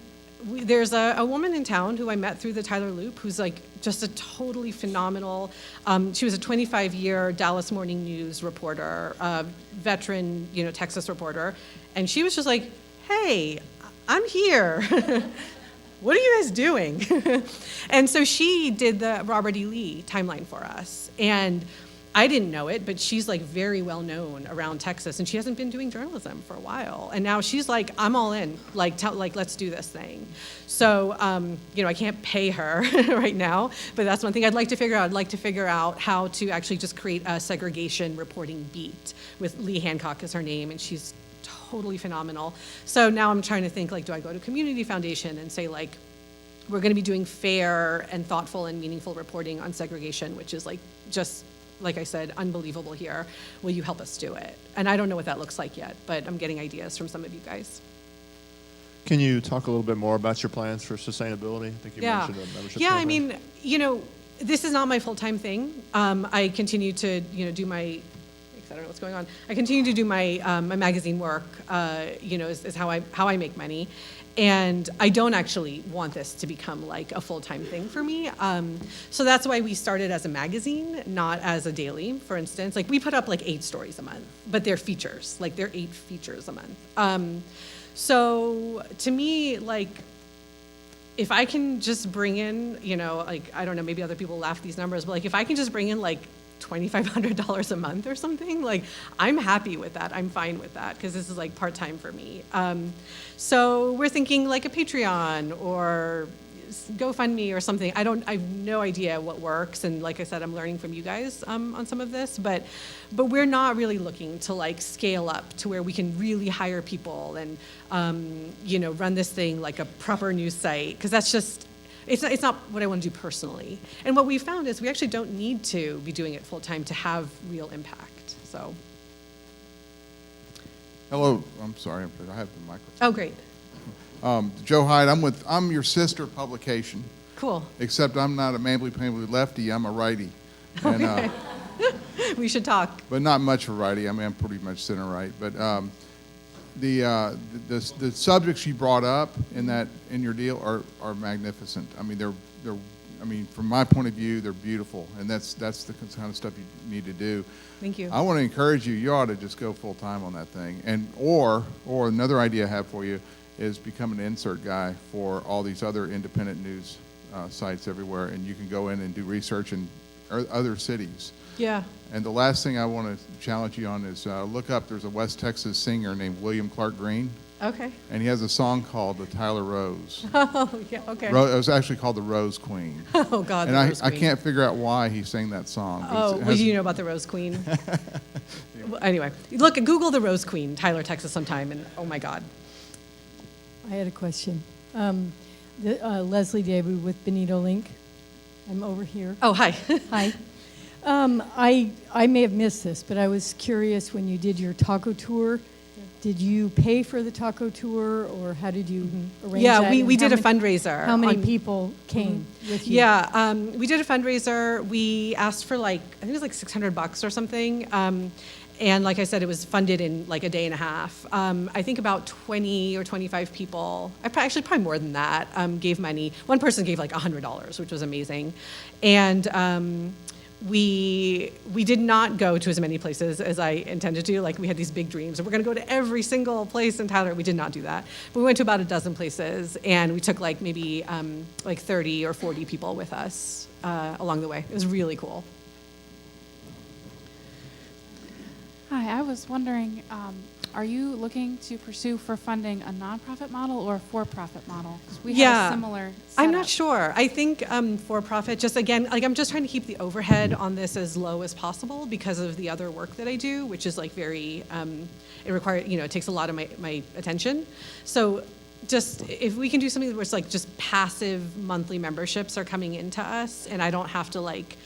there's a woman in town who I met through the Tyler Loop, who's just a totally phenomenal, she was a 25-year Dallas Morning News reporter, veteran, Texas reporter, and she was just hey, I'm here. What are you guys doing? And so she did the Robert E. Lee timeline for us. And I didn't know it, but she's very well known around Texas, and she hasn't been doing journalism for a while. And now she's I'm all in, let's do this thing. So, I can't pay her right now, but that's one thing I'd like to figure out. I'd like to figure out how to actually just create a segregation reporting beat with Lee Hancock as her name, and she's totally phenomenal. So now I'm trying to think, do I go to Community Foundation and say, we're going to be doing fair and thoughtful and meaningful reporting on segregation, which is just, like I said, unbelievable here. Will you help us do it? And I don't know what that looks like yet, but I'm getting ideas from some of you guys. Can you talk a little bit more about your plans for sustainability? I think you mentioned a membership program. I mean, this is not my full-time thing. I continue to, do my I don't know what's going on. I continue to do my my magazine work. Is how I make money, and I don't actually want this to become like a full-time thing for me. So that's why we started as a magazine, not as a daily. For instance, like we put up like 8 stories a month, but they're features. Like they're 8 features a month. So to me, like, if I can just bring in, like, I don't know, maybe other people laugh at these numbers, but like if I can just bring in like $2,500 a month or something, like I'm happy with that. I'm fine with that because this is like part-time for me. So we're thinking like a Patreon or GoFundMe or something. I have no idea what works. And like I said, I'm learning from you guys on some of this, but we're not really looking to like scale up to where we can really hire people and, run this thing like a proper news site. Cause that's just, it's not what I want to do personally. And what we found is we actually don't need to be doing it full time to have real impact, so. Hello, I'm sorry, I have the microphone. Oh, great. Joe Hyde, I'm your sister publication. Cool. Except I'm not a mambly-pambly lefty, I'm a righty. And, okay. We should talk. But not much of a righty, I mean, I'm pretty much center right. But the subjects you brought up in your deal are magnificent. I mean, from my point of view, they're beautiful, and that's the kind of stuff you need to do. Thank you. I want to encourage you. You ought to just go full time on that thing, or another idea I have for you is become an insert guy for all these other independent news sites everywhere, and you can go in and do research in other cities. Yeah. And the last thing I want to challenge you on is look up. There's a West Texas singer named William Clark Green. Okay. And he has a song called "The Tyler Rose." Oh, yeah. Okay. It was actually called "The Rose Queen." Oh God. And the Rose Queen. I can't figure out why he sang that song. Oh, well, you know about the Rose Queen. Well, anyway, Google the Rose Queen, Tyler, Texas, sometime, and oh my God. I had a question. Leslie David with Benito Link. I'm over here. Oh, hi. Hi. I may have missed this, but I was curious when you did your taco tour. Did you pay for the taco tour, or how did you arrange that? Yeah, we did a fundraiser. How many people came with you? Yeah, we did a fundraiser. We asked for I think it was like $600 or something. And like I said, it was funded in like a day and a half. I think about 20 or 25 people, actually probably more than that, gave money. One person gave like $100, which was amazing. And we did not go to as many places as I intended to. Like we had these big dreams, and we're gonna go to every single place in Tyler. We did not do that. But we went to about a dozen places, and we took like maybe like 30 or 40 people with us along the way. It was really cool. Hi, I was wondering, are you looking to pursue for funding a nonprofit model or a for-profit model? 'Cause we have a similar setup. I'm not sure. I think for-profit, just again, like I'm just trying to keep the overhead on this as low as possible because of the other work that I do, which is like very, it requires, it takes a lot of my attention. So just if we can do something where it's like just passive monthly memberships are coming into us, and I don't have to like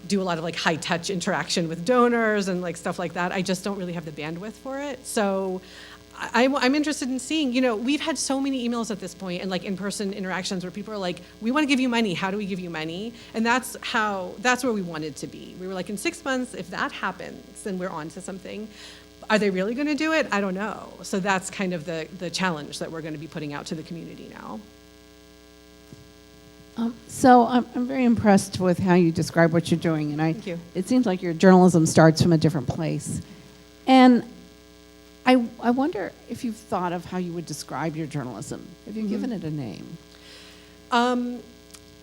do a lot of like high touch interaction with donors and like stuff like that. I just don't really have the bandwidth for it. So I'm interested in seeing, we've had so many emails at this point and like in-person interactions where people are like, we want to give you money. How do we give you money? And that's where we wanted to be. We were like, in 6 months, if that happens, then we're on to something. Are they really going to do it? I don't know. So that's kind of the challenge that we're going to be putting out to the community now. So I'm very impressed with how you describe what you're doing, and Thank you. It seems like your journalism starts from a different place. And I wonder if you've thought of how you would describe your journalism. Have you given it a name?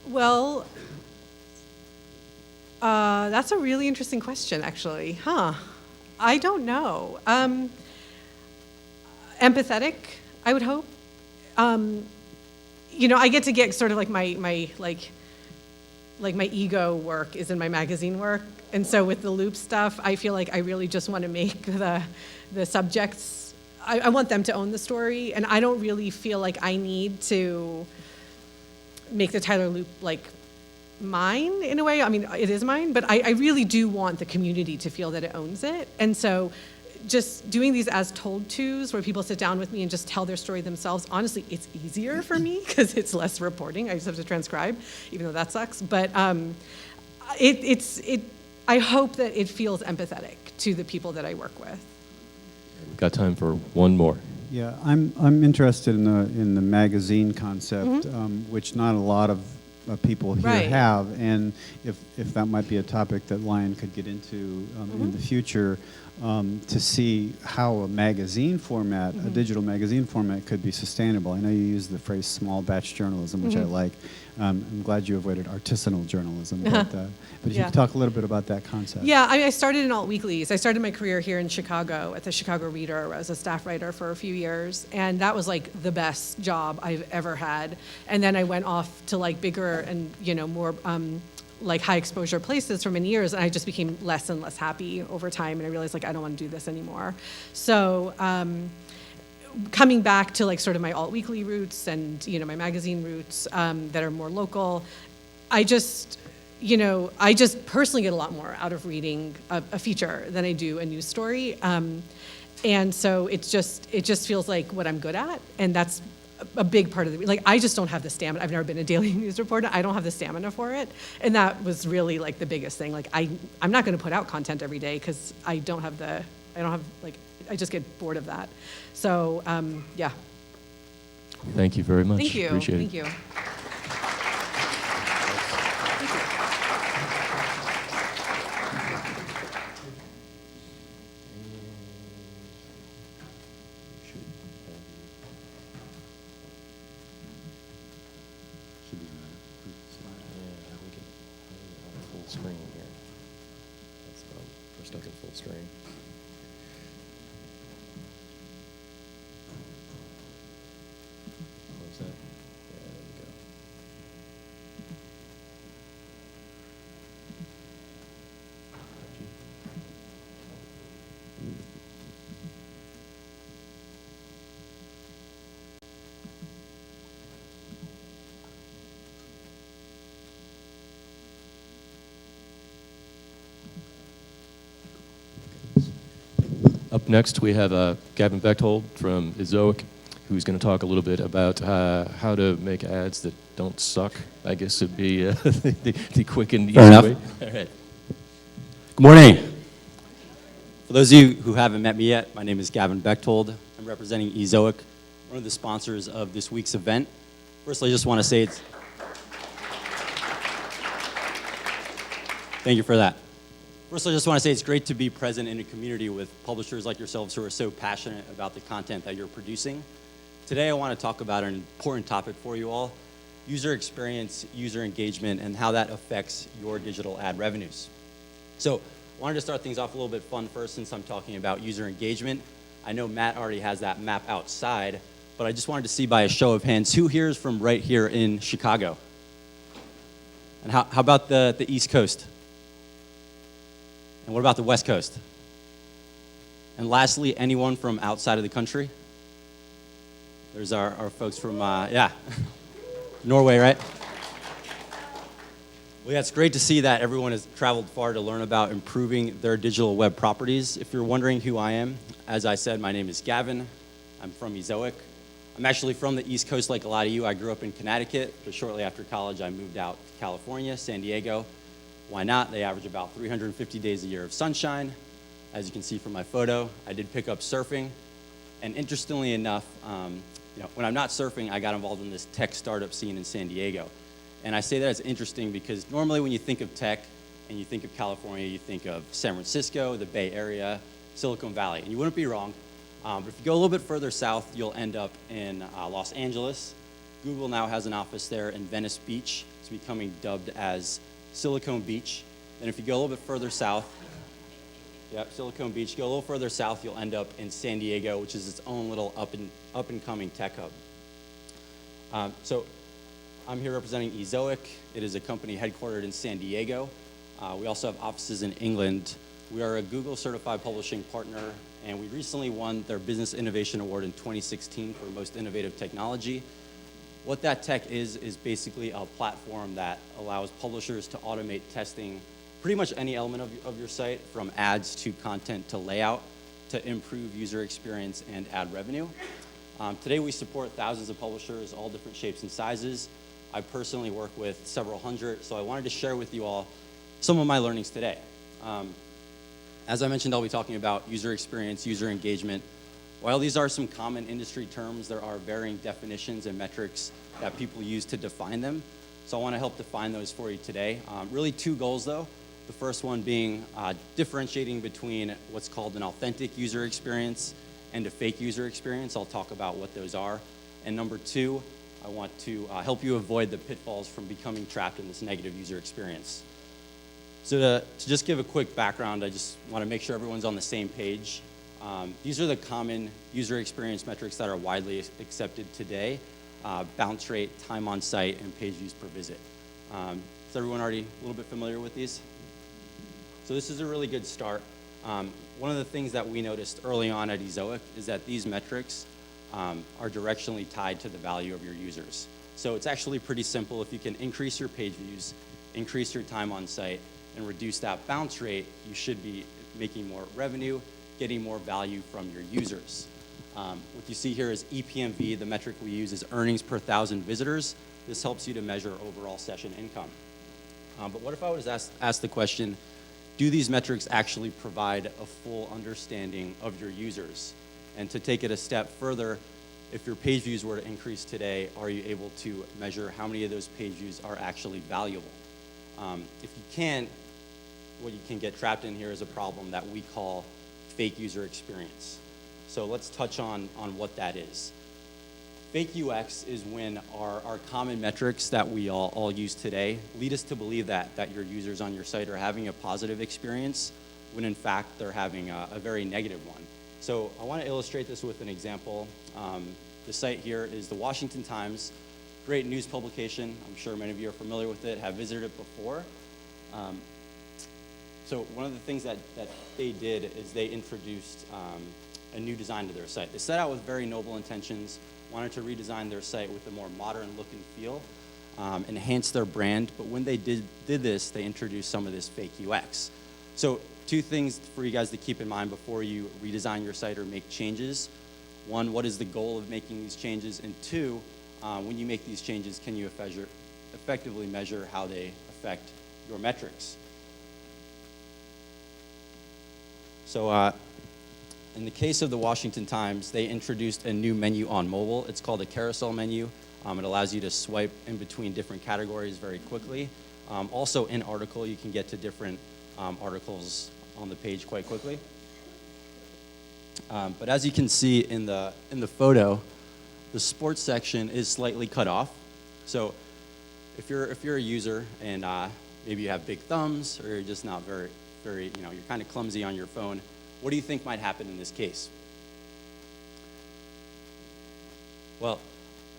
Well, that's a really interesting question, actually. I don't know. Empathetic, I would hope. I get sort of like my ego work is in my magazine work. And so with the loop stuff, I feel like I really just want to make the subjects, I want them to own the story. And I don't really feel like I need to make the Tyler loop like mine in a way. I mean, it is mine, but I really do want the community to feel that it owns it. And so just doing these as told tos where people sit down with me and just tell their story themselves, honestly, it's easier for me because it's less reporting. I just have to transcribe, even though that sucks. But I hope that it feels empathetic to the people that I work with. We've got time for one more. Yeah, I'm interested in the magazine concept, which not a lot of people here have, and if that might be a topic that Lion could get into in the future, to see how a magazine format, a digital magazine format, could be sustainable. I know you use the phrase small batch journalism, which I like. I'm glad you avoided artisanal journalism, but if you could talk a little bit about that concept. Yeah, I started in alt weeklies. I started my career here in Chicago at the Chicago Reader. I was a staff writer for a few years, and that was like the best job I've ever had. And then I went off to like bigger and more like high exposure places for many years, and I just became less and less happy over time, and I realized like I don't want to do this anymore. So coming back to like sort of my alt weekly roots and my magazine roots that are more local, I just personally get a lot more out of reading a feature than I do a news story, and so it just feels like what I'm good at, and that's a big part of I just don't have the stamina. I've never been a daily news reporter. I don't have the stamina for it, and that was really like the biggest thing. Like I'm not going to put out content every day because I just get bored of that. So yeah. Thank you very much. Thank you. Appreciate it. Thank you. Screen here. That's we're stuck in full screen. Close that. Yeah, there we go. Up next, we have Gavin Bechtold from Ezoic, who's going to talk a little bit about how to make ads that don't suck. I guess would be the quick and easy way. All right. Good morning. For those of you who haven't met me yet, my name is Gavin Bechtold. I'm representing Ezoic, one of the sponsors of this week's event. Firstly, I just want to say thank you for that. First, I just want to say it's great to be present in a community with publishers like yourselves who are so passionate about the content that you're producing. Today, I want to talk about an important topic for you all, user experience, user engagement, and how that affects your digital ad revenues. So I wanted to start things off a little bit fun first since I'm talking about user engagement. I know Matt already has that map outside, but I just wanted to see by a show of hands, who here is from right here in Chicago? And how about the East Coast? And what about the West Coast? And lastly, anyone from outside of the country? There's our folks from, Norway, right? Well, yeah, it's great to see that everyone has traveled far to learn about improving their digital web properties. If you're wondering who I am, as I said, my name is Gavin. I'm from Ezoic. I'm actually from the East Coast like a lot of you. I grew up in Connecticut, but shortly after college, I moved out to California, San Diego. Why not? They average about 350 days a year of sunshine. As you can see from my photo, I did pick up surfing. And interestingly enough, when I'm not surfing, I got involved in this tech startup scene in San Diego. And I say that as interesting because normally when you think of tech and you think of California, you think of San Francisco, the Bay Area, Silicon Valley. And you wouldn't be wrong. But if you go a little bit further south, you'll end up in Los Angeles. Google now has an office there in Venice Beach. It's becoming dubbed as Silicon Beach. And if you go a little bit further south, Silicon Beach, go a little further south, you'll end up in San Diego, which is its own little up and coming tech hub. So I'm here representing Ezoic. It is a company headquartered in San Diego. We also have offices in England. We are a Google certified publishing partner, and we recently won their Business Innovation Award in 2016 for Most Innovative Technology. What that tech is basically a platform that allows publishers to automate testing pretty much any element of your site, from ads to content to layout, to improve user experience and ad revenue. Today we support thousands of publishers, all different shapes and sizes. I personally work with several hundred, so I wanted to share with you all some of my learnings today. As I mentioned, I'll be talking about user experience, user engagement. While these are some common industry terms, there are varying definitions and metrics that people use to define them. So I want to help define those for you today. Really two goals though. The first one being differentiating between what's called an authentic user experience and a fake user experience. I'll talk about what those are. And number two, I want to help you avoid the pitfalls from becoming trapped in this negative user experience. So to just give a quick background, I just want to make sure everyone's on the same page. These are the common user experience metrics that are widely accepted today. Bounce rate, time on site, and page views per visit. Is everyone already a little bit familiar with these? So this is a really good start. One of the things that we noticed early on at Ezoic is that these metrics are directionally tied to the value of your users. So it's actually pretty simple. If you can increase your page views, increase your time on site, and reduce that bounce rate, you should be making more revenue, getting more value from your users. What you see here is EPMV. The metric we use is earnings per 1,000 visitors. This helps you to measure overall session income. But what if I was asked the question, do these metrics actually provide a full understanding of your users? And to take it a step further, if your page views were to increase today, are you able to measure how many of those page views are actually valuable? If you can't, what you can get trapped in here is a problem that we call fake user experience. So let's touch on what that is. Fake UX is when our common metrics that we all use today lead us to believe that your users on your site are having a positive experience when in fact they're having a very negative one. So I want to illustrate this with an example. The site here is the Washington Times, great news publication. I'm sure many of you are familiar with it, have visited it before. So one of the things that they did is they introduced a new design to their site. They set out with very noble intentions, wanted to redesign their site with a more modern look and feel, enhance their brand, but when they did this, they introduced some of this fake UX. So two things for you guys to keep in mind before you redesign your site or make changes. One, what is the goal of making these changes? And two, when you make these changes, can you effectively measure how they affect your metrics? So in the case of the Washington Times, they introduced a new menu on mobile. It's called a carousel menu. It allows you to swipe in between different categories very quickly. Also in article, you can get to different articles on the page quite quickly. But as you can see in the photo, the sports section is slightly cut off. So if you're a user and maybe you have big thumbs or you're just not very, you're kind of clumsy on your phone, what do you think might happen in this case? Well,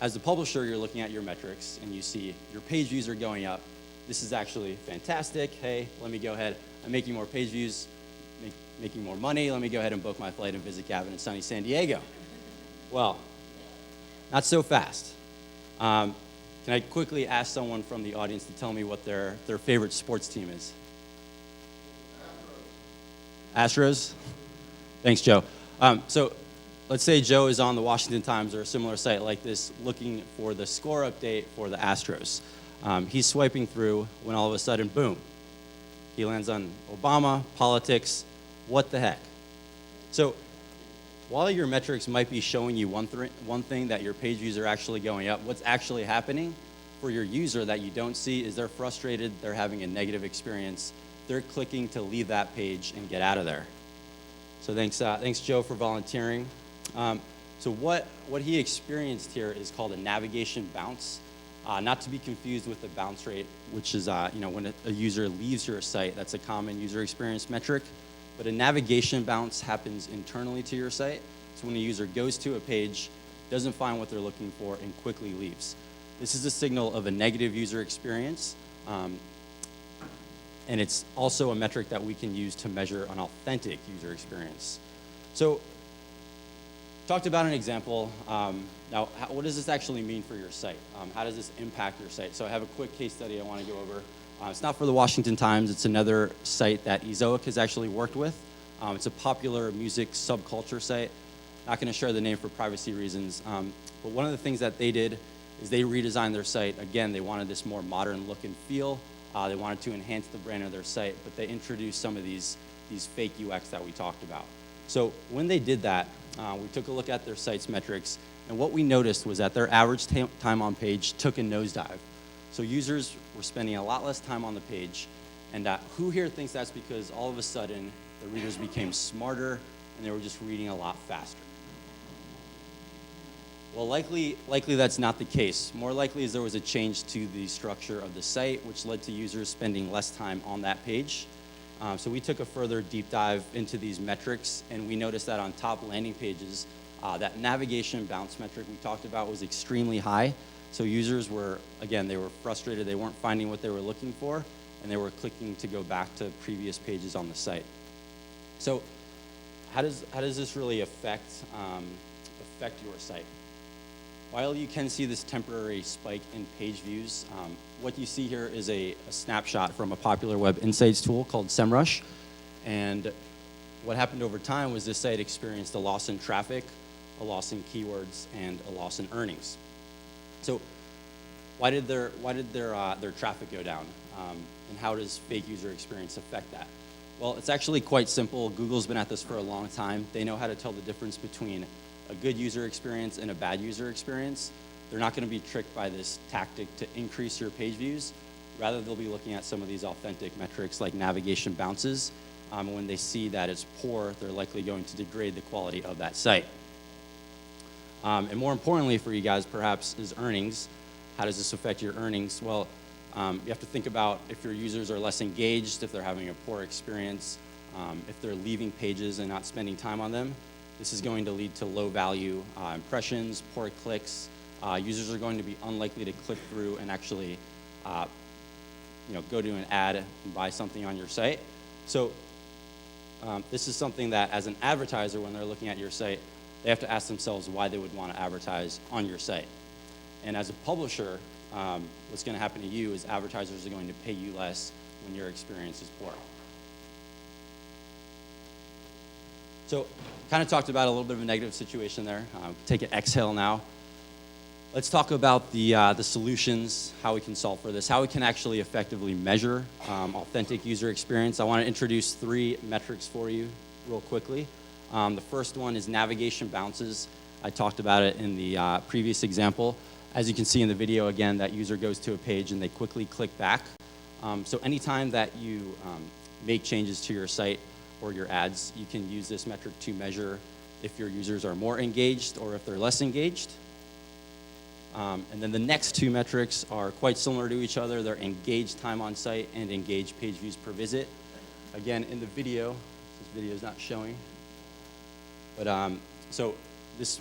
as the publisher, you're looking at your metrics and you see your page views are going up. This is actually fantastic. Hey, let me go ahead. I'm making more page views, making more money. Let me go ahead and book my flight and visit Gavin in sunny San Diego. Well, not so fast. Can I quickly ask someone from the audience to tell me what their favorite sports team is? Astros? Thanks, Joe. So let's say Joe is on the Washington Times or a similar site like this looking for the score update for the Astros. He's swiping through when all of a sudden, boom, he lands on Obama, politics, what the heck? So while your metrics might be showing you one thing, that your page views are actually going up, what's actually happening for your user that you don't see is they're frustrated, they're having a negative experience, they're clicking to leave that page and get out of there. So thanks Joe for volunteering. So what he experienced here is called a navigation bounce. Not to be confused with the bounce rate, which is when a user leaves your site. That's a common user experience metric. But a navigation bounce happens internally to your site. So when a user goes to a page, doesn't find what they're looking for, and quickly leaves. This is a signal of a negative user experience. And it's also a metric that we can use to measure an authentic user experience. So talked about an example. Now, what does this actually mean for your site? How does this impact your site? So I have a quick case study I want to go over. It's not for the Washington Times. It's another site that Ezoic has actually worked with. It's a popular music subculture site. Not going to share the name for privacy reasons. But one of the things that they did is they redesigned their site. Again, they wanted this more modern look and feel. They wanted to enhance the brand of their site, but they introduced some of these fake UX that we talked about. So when they did that, we took a look at their site's metrics, and what we noticed was that their average time on page took a nosedive. So users were spending a lot less time on the page, and who here thinks that's because all of a sudden the readers became smarter and they were just reading a lot faster? Well, likely that's not the case. More likely is there was a change to the structure of the site, which led to users spending less time on that page. So we took a further deep dive into these metrics, and we noticed that on top landing pages, that navigation bounce metric we talked about was extremely high. So users were, again, they were frustrated. They weren't finding what they were looking for, and they were clicking to go back to previous pages on the site. So how does this really affect your site? While you can see this temporary spike in page views, what you see here is a snapshot from a popular web insights tool called SEMrush. And what happened over time was this site experienced a loss in traffic, a loss in keywords, and a loss in earnings. So why did their traffic go down? And how does fake user experience affect that? Well, it's actually quite simple. Google's been at this for a long time. They know how to tell the difference between a good user experience and a bad user experience. They're not going to be tricked by this tactic to increase your page views. Rather, they'll be looking at some of these authentic metrics like navigation bounces. When they see that it's poor, they're likely going to degrade the quality of that site. And more importantly for you guys, perhaps, is earnings. How does this affect your earnings? Well, you have to think about if your users are less engaged, if they're having a poor experience, if they're leaving pages and not spending time on them. This is going to lead to low value impressions, poor clicks. Users are going to be unlikely to click through and actually go to an ad and buy something on your site. So this is something that as an advertiser, when they're looking at your site, they have to ask themselves why they would want to advertise on your site. And as a publisher, what's going to happen to you is advertisers are going to pay you less when your experience is poor. So kind of talked about a little bit of a negative situation there. Take an exhale now. Let's talk about the solutions, how we can solve for this, how we can actually effectively measure authentic user experience. I want to introduce 3 metrics for you real quickly. The first one is navigation bounces. I talked about it in the previous example. As you can see in the video, again, that user goes to a page and they quickly click back. So anytime that you make changes to your site or your ads, you can use this metric to measure if your users are more engaged or if they're less engaged. And then the next 2 metrics are quite similar to each other. They're engaged time on site and engaged page views per visit. Again, in the video, this video is not showing, but so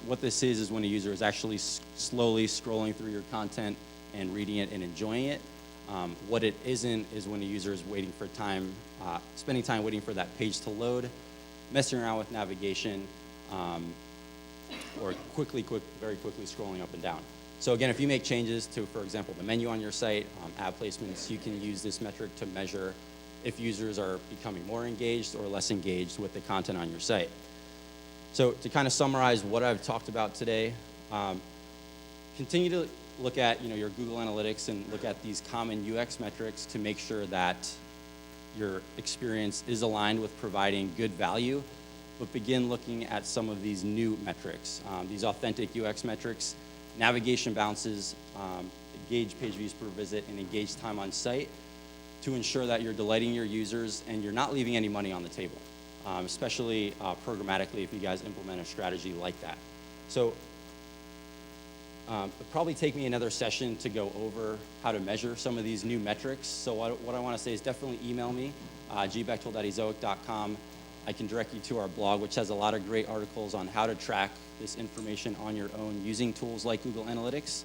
what this is when a user is actually slowly scrolling through your content and reading it and enjoying it. What it isn't is when a user is waiting for time, spending time waiting for that page to load, messing around with navigation, or very quickly scrolling up and down. So again, if you make changes to, for example, the menu on your site, ad placements, you can use this metric to measure if users are becoming more engaged or less engaged with the content on your site. So to kind of summarize what I've talked about today, continue to look at your Google Analytics and look at these common UX metrics to make sure that your experience is aligned with providing good value, but begin looking at some of these new metrics, these authentic UX metrics, navigation bounces, engaged page views per visit, and engaged time on site to ensure that you're delighting your users and you're not leaving any money on the table, especially programmatically if you guys implement a strategy like that. So it'll probably take me another session to go over how to measure some of these new metrics. So what I want to say is definitely email me, gbechtold@ezoic.com. I can direct you to our blog, which has a lot of great articles on how to track this information on your own using tools like Google Analytics.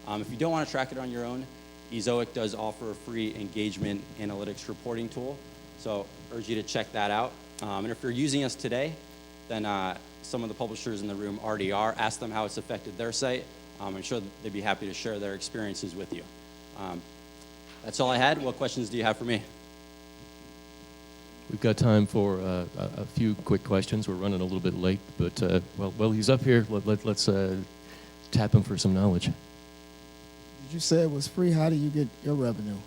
If you don't want to track it on your own, Ezoic does offer a free engagement analytics reporting tool. So I urge you to check that out. And if you're using us today, then some of the publishers in the room already are. Ask them how it's affected their site. I'm sure they'd be happy to share their experiences with you. That's all I had. What questions do you have for me? We've got time for a few quick questions. We're running a little bit late, but while he's up here, let's tap him for some knowledge. Did you say it was free? How do you get your revenue?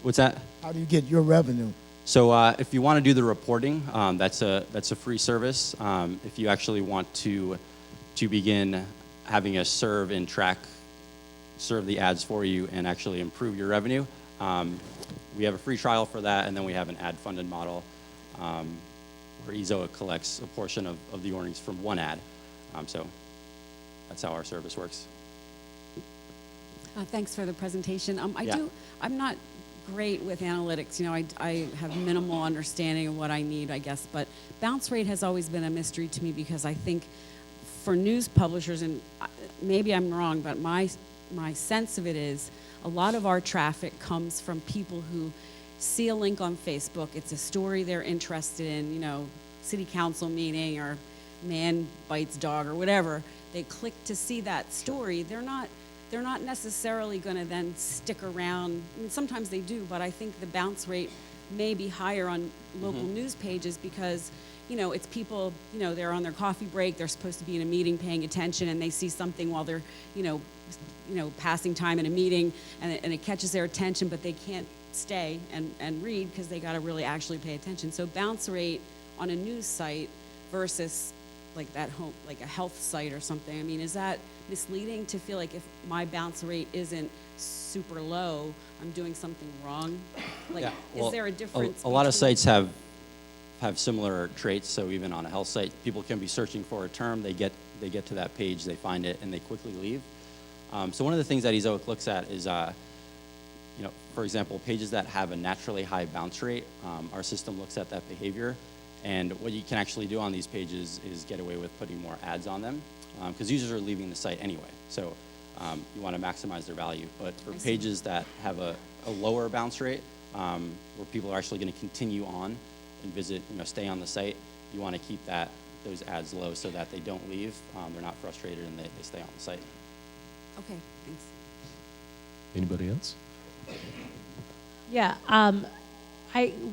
What's that? How do you get your revenue? So if you want to do the reporting, that's a free service. If you actually want to begin having us serve the ads for you and actually improve your revenue, we have a free trial for that, and then we have an ad-funded model where Ezoic collects a portion of the earnings from one ad. So that's how our service works. Thanks for the presentation. Yeah. I'm not great with analytics. You know, I have minimal understanding of what I need, I guess, but bounce rate has always been a mystery to me because I think for news publishers, and maybe I'm wrong, but my sense of it is a lot of our traffic comes from people who see a link on Facebook. It's a story they're interested in, you know, city council meeting or man bites dog or whatever. They click to see that story. They're not necessarily going to then stick around. I mean, sometimes they do, but I think the bounce rate may be higher on local news pages because, you know, it's people, you know, they're on their coffee break, they're supposed to be in a meeting paying attention, and they see something while they're, you know, passing time in a meeting, and it catches their attention, but they can't stay and read because they got to really actually pay attention. So bounce rate on a news site versus like a health site or something. I mean, is that misleading to feel like if my bounce rate isn't super low, I'm doing something wrong? Like, well, is there a difference? A lot of sites have similar traits. So even on a health site, people can be searching for a term. They get to that page, they find it, and they quickly leave. So one of the things that Ezoic looks at is, you know, for example, pages that have a naturally high bounce rate. Our system looks at that behavior. And what you can actually do on these pages is get away with putting more ads on them because users are leaving the site anyway. So you want to maximize their value. But for pages that have a lower bounce rate, where people are actually going to continue on and visit, you know, stay on the site, you want to keep those ads low so that they don't leave, they're not frustrated, and they stay on the site. Okay, thanks. Anybody else? Yeah.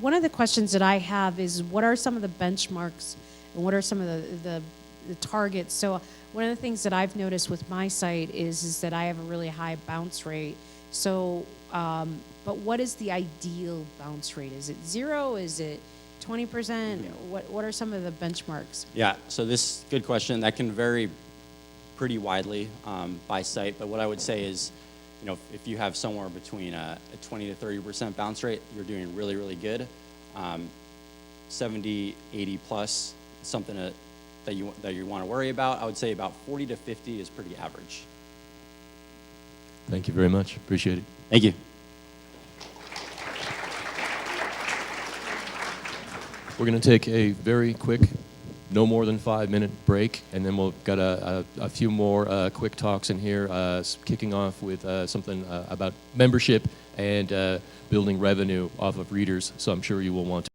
One of the questions that I have is what are some of the benchmarks and what are some of the targets? So one of the things that I've noticed with my site is that I have a really high bounce rate. So, but what is the ideal bounce rate? Is it 0? Is it 20%? What are some of the benchmarks? Yeah, so this good question. That can vary pretty widely by site, but what I would say is, you know, if you have somewhere between a 20 to 30% bounce rate, you're doing really, really good. 70, 80 plus, something that you want to worry about. I would say about 40 to 50 is pretty average. Thank you very much. Appreciate it. Thank you. We're going to take a very quick, no more than 5-minute break, and then we've got a few more quick talks in here, kicking off with something about membership and building revenue off of readers, so I'm sure you will want to